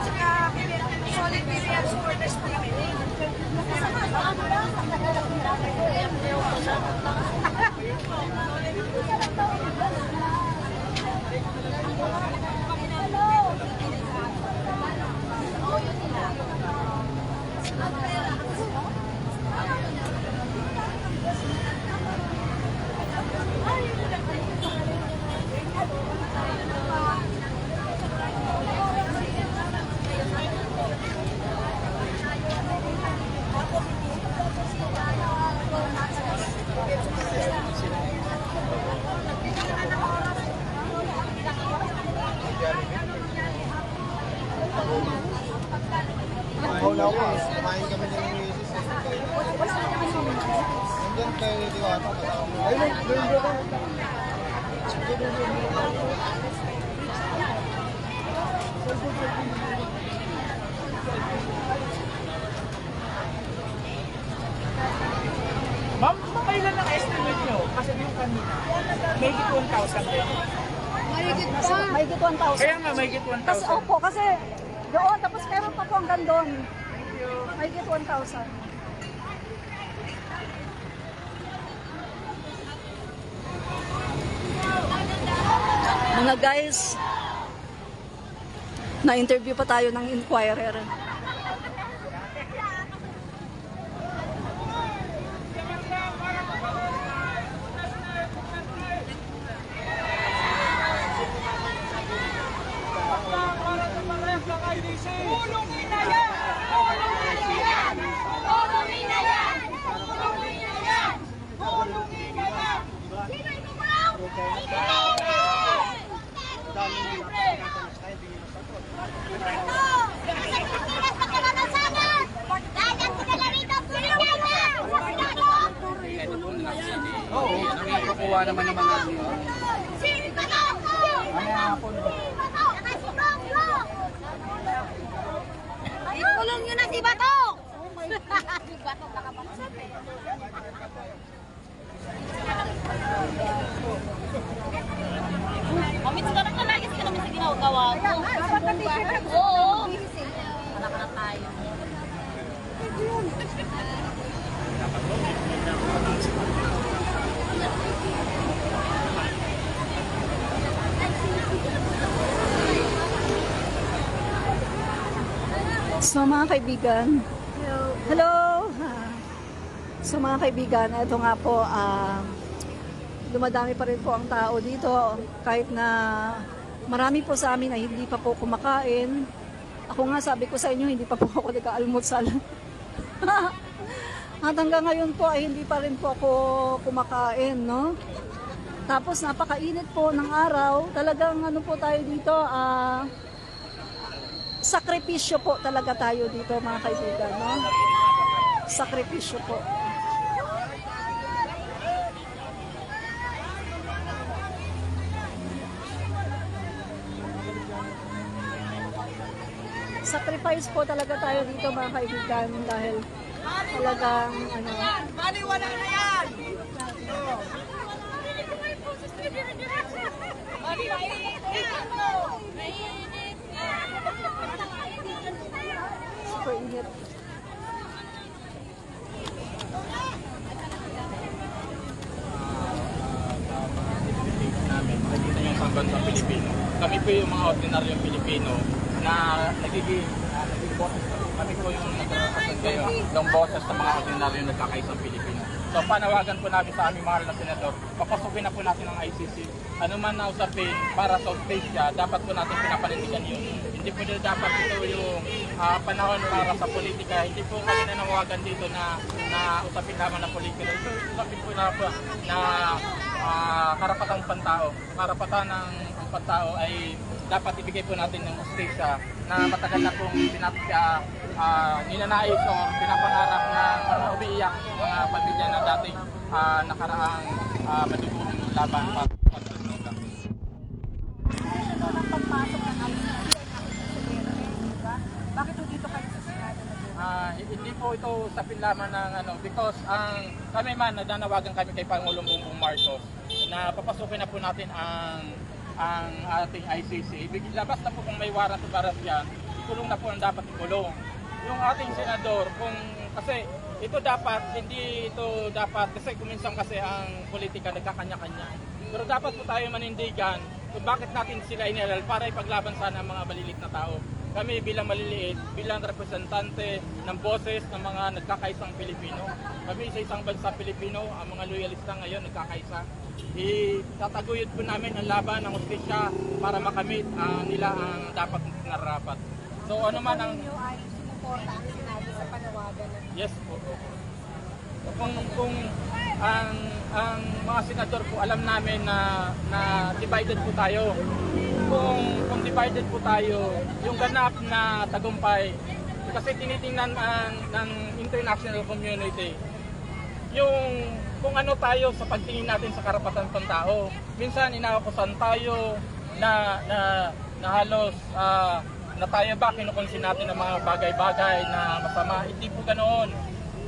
Saka, solid period supporters po kami. Wala ko, kumain kami ng Oasis. Nandiyan tayo dito ata. Ayun, doon ko. Ma'am, kailan ang estimate nyo? Kasi yung kanina, may 1,000 din. Mahigit 1,000. Kaya nga, may 1,000. Kasi opo, kasi doon, tapos meron pa po hanggang doon. Mahigit 1,000. Mga guys, na-interview pa tayo ng Inquirer. Tulungin na yan! Tulungin na yan! Tulungin na yan! Tulungin na yan! Tulungin na yan! Sino tumulaw? Oo, nakukuha naman ng mga Ikulong nyo na si Bato! Si Bato nakapasok eh. Mamit ka na kalagis ka naman sa ginagawa ko. Oo. So mga kaibigan, hello! So mga kaibigan, ito nga po, dumadami pa rin po ang tao dito kahit na marami po sa amin ay hindi pa po kumakain. Ako nga sabi ko sa inyo, hindi pa po ako nag-aalmusal. At hanggang ngayon po ay hindi pa rin po ako kumakain, no? Tapos napakainit po ng araw. Talagang ano po tayo dito, sakripisyo po talaga tayo dito mga kaibigan, no? Sakripisyo po. Sacrifice po talaga tayo dito mga kaibigan dahil talagang ano. Wala na yan! Super init. Namin, nakikita niyo sa bansang Pilipino. Kami po yung mga ordinaryong Pilipino na nagiging boses. Kami po yung nagkakasan kayo ng boses sa mga ordinaryong nagkakaisang Pilipino. So panawagan po namin sa aming mahal na senador, papasukin na po natin ang ICC. Ano man na usapin para sa Australia, dapat po natin pinapanindigan yun. Hindi po dapat ito yung panahon para sa politika. Hindi po kami nanawagan dito na usapin lamang na politika. Ito usapin po na karapatang pantao. Karapatan ng pantao ay dapat ibigay po natin ng Australia na matagal na pong ninanais o pinapangarap ng mga umiiyak mga pamilya na dating nakaraang madugong laban para pagdudroga. Bakit dito kayo sa Senado? Hindi po ito usapin lamang ng because kami man nadanawagan kami kay Pangulong Bongbong Marcos na papasukin na po natin ang ating ICC. Labas na po kung may warrant o baras yan, ikulong na po ang dapat ikulong. Yung ating senador, kasi ito dapat, hindi ito dapat, kasi kuminsan kasi ang politika nagkakanya-kanya. Pero dapat po tayo manindigan kung bakit natin sila inilal para ipaglaban sana ang mga malilit na tao. Kami bilang maliliit, bilang representante ng boses ng mga nagkakaisang Pilipino. Kami sa isang bansa Pilipino, ang mga loyalista ngayon nagkakaisa. Itataguyod po namin ang laban ng hustisya para makamit nila ang dapat nararapat. So ano man ang... ay sumuporta ang sinabi sa panawagan? Yes po. Kung ang mga senador po, alam namin na divided po tayo. Kung divided po tayo, yung ganap na tagumpay, kasi tinitingnan ng international community, yung kung ano tayo sa pagtingin natin sa karapatan ng tao. Minsan inaakusan tayo na halos na tayo ba kinukonsin natin ng mga bagay-bagay na masama. Hindi po ganoon.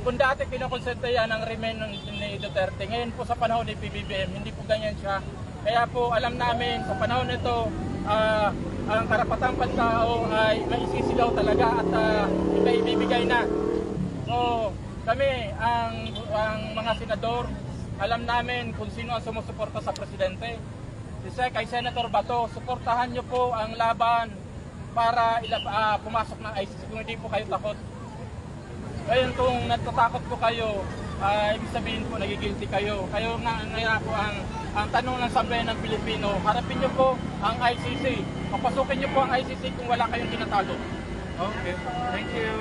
Kung dati kinukonsente yan ang remain ni Duterte, ngayon po sa panahon ni PBBM, hindi po ganyan siya. Kaya po alam namin sa panahon nito, ang karapatang pantao ay maisisigaw talaga at ibibigay na. So kami, ang mga senador, alam namin kung sino ang sumusuporta sa presidente. Kay Senator Bato, suportahan niyo po ang laban para pumasok ng ICC kung hindi po kayo takot. Ngayon kung natatakot po kayo, ibig sabihin po nagigilty kayo. Kayo nga po ang tanong ng sambayan ng Pilipino, harapin niyo po ang ICC. Papasukin niyo po ang ICC kung wala kayong tinatago. Okay, thank you.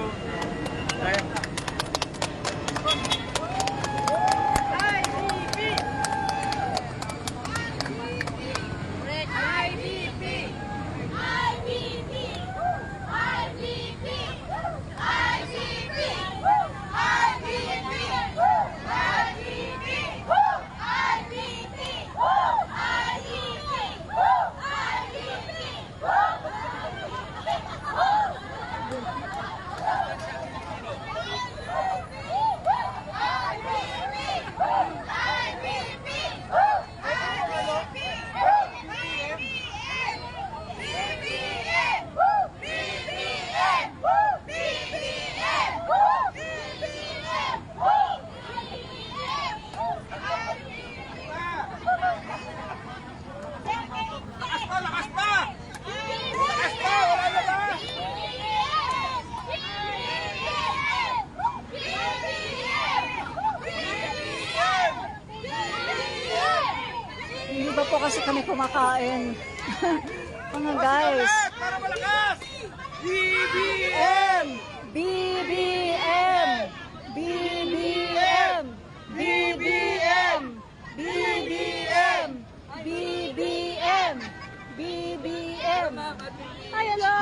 kasi kami kumakain. Mga guys. BBM! BBM! BBM! BBM! BBM! BBM! BBM! Ay, hello!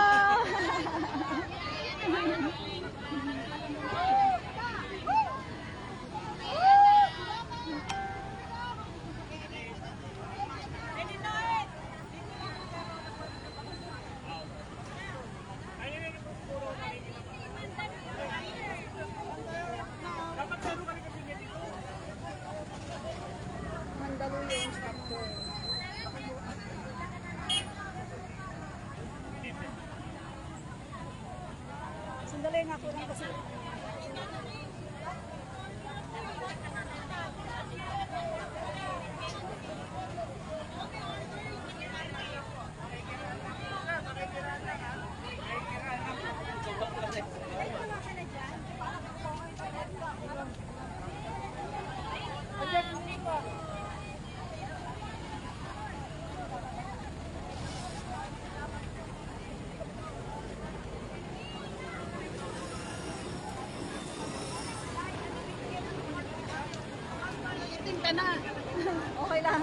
Sandali nga ko lang kasi. Ka na. Okay lang.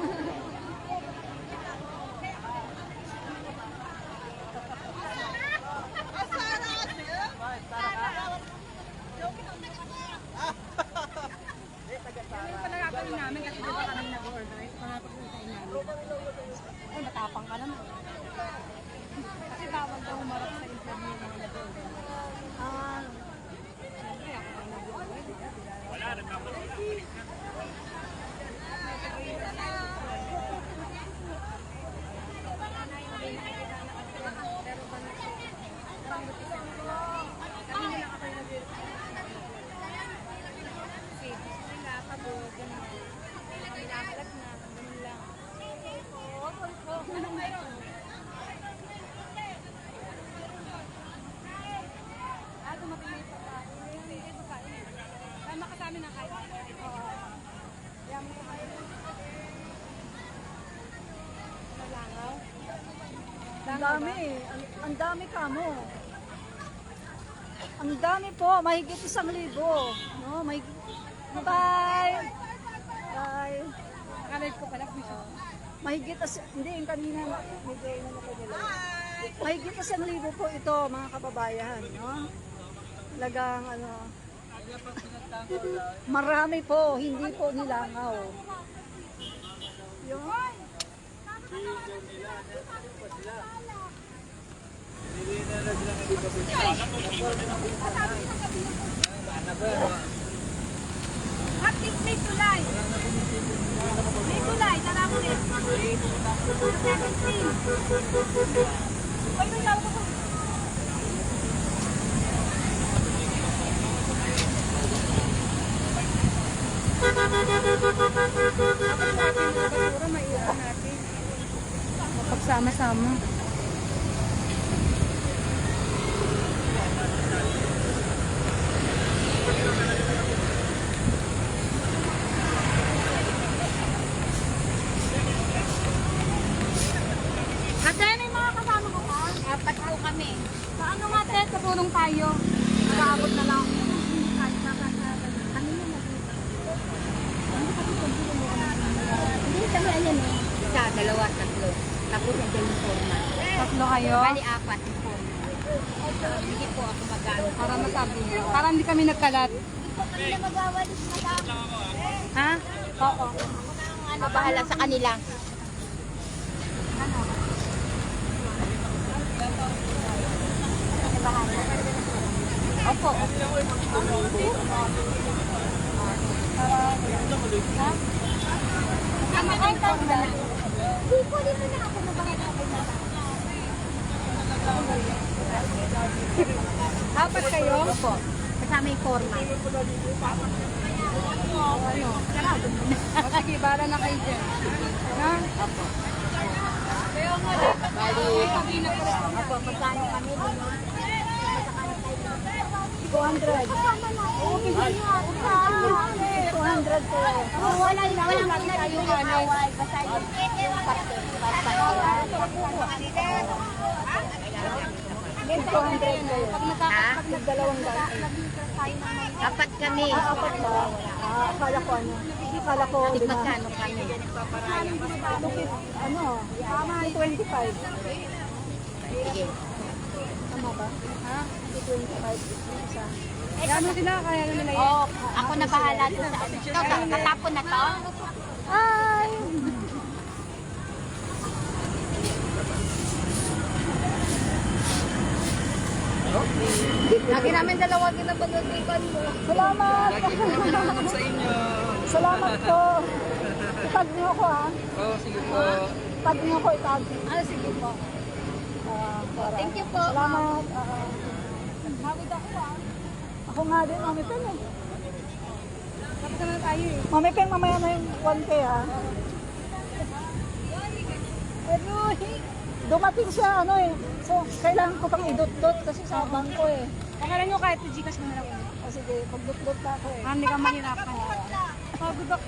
namin kasi di ba kami nag-order? Pangapagpuntain namin. Ay, matapang ka naman. Kasi bawal daw umarap sa interview ng nag-order. Siyempre, ako ang nag-order. Wala, nagkakaroon. Ang dami kamo. Ang dami po, mahigit 1,000. No, mahigit. Bye. Bye. Kalay ko pala bisa. Mahigit hindi yung kanina medyo inano ko nila. Mahigit 1,000 po ito, mga kababayan, no? Talagang ano. Marami po, hindi po nilangaw. Yun. Haptik may tulay. May tulay, tara mo rin. 17. Ay, may tawag ko. Maiwan natin. Pagsama-sama. Ate, may mga kasama ko pa? 4 po kami. Paano nga, Ate? Katulong tayo. Nag-aabot na lang. Kahit na ano yun? Hindi kami ayan eh. 1, 2, 3. Tapos yung uniforma. 3 kayo? Bali 4 uniforma. Hindi po ako mag-ano. Para masabi niyo. Para hindi kami nagkalat. Hindi po kami na mag-awalis na ha? Oo. Ano, bahala sa kanila. Ano? Opo. Ha? Ano kayo tanda? Hindi po din na ako mabangat ako na. 4 kayo? Opo. Kasama yung forma. Ano? O sige, bala na kayo dyan. Ha? Opo. Bali. Opo, magkano kami? 200. Oo, kasi nga. 200 po. Walang minat yung away. Basta yung parte. Basta Yung 200 kayo. Pag dalawang daan. apat kami. Apat ba? Akala ko ano. Akala ko lima. Magkano kami? Ano? 25. Sige. Tama ba? Ha? 25. Isa. Gano'n sila, kaya nila yan. Oh, ako na bahala doon sa ano. Ito, katapon na to. Ay! Lagi namin dalawa ginapagatikan mo. Salamat! Sa inyo. Salamat po. Itag niyo ako ha. Oh, sige po. Tag niyo ako itag. Sige po. Thank you po. Salamat. Mawid ako ah. Ako nga din, Mami Pen eh. Tapos na tayo eh. Mami Pen, mamaya na yung 1K ha. Dumating siya ano eh. So, kailangan ko pang idot-dot kasi sa bangko eh. Pangalan nyo kahit Gcash mo na lang. O sige, pag-dot-dot na ako eh. Hindi ka mahirapan. Pagod ako.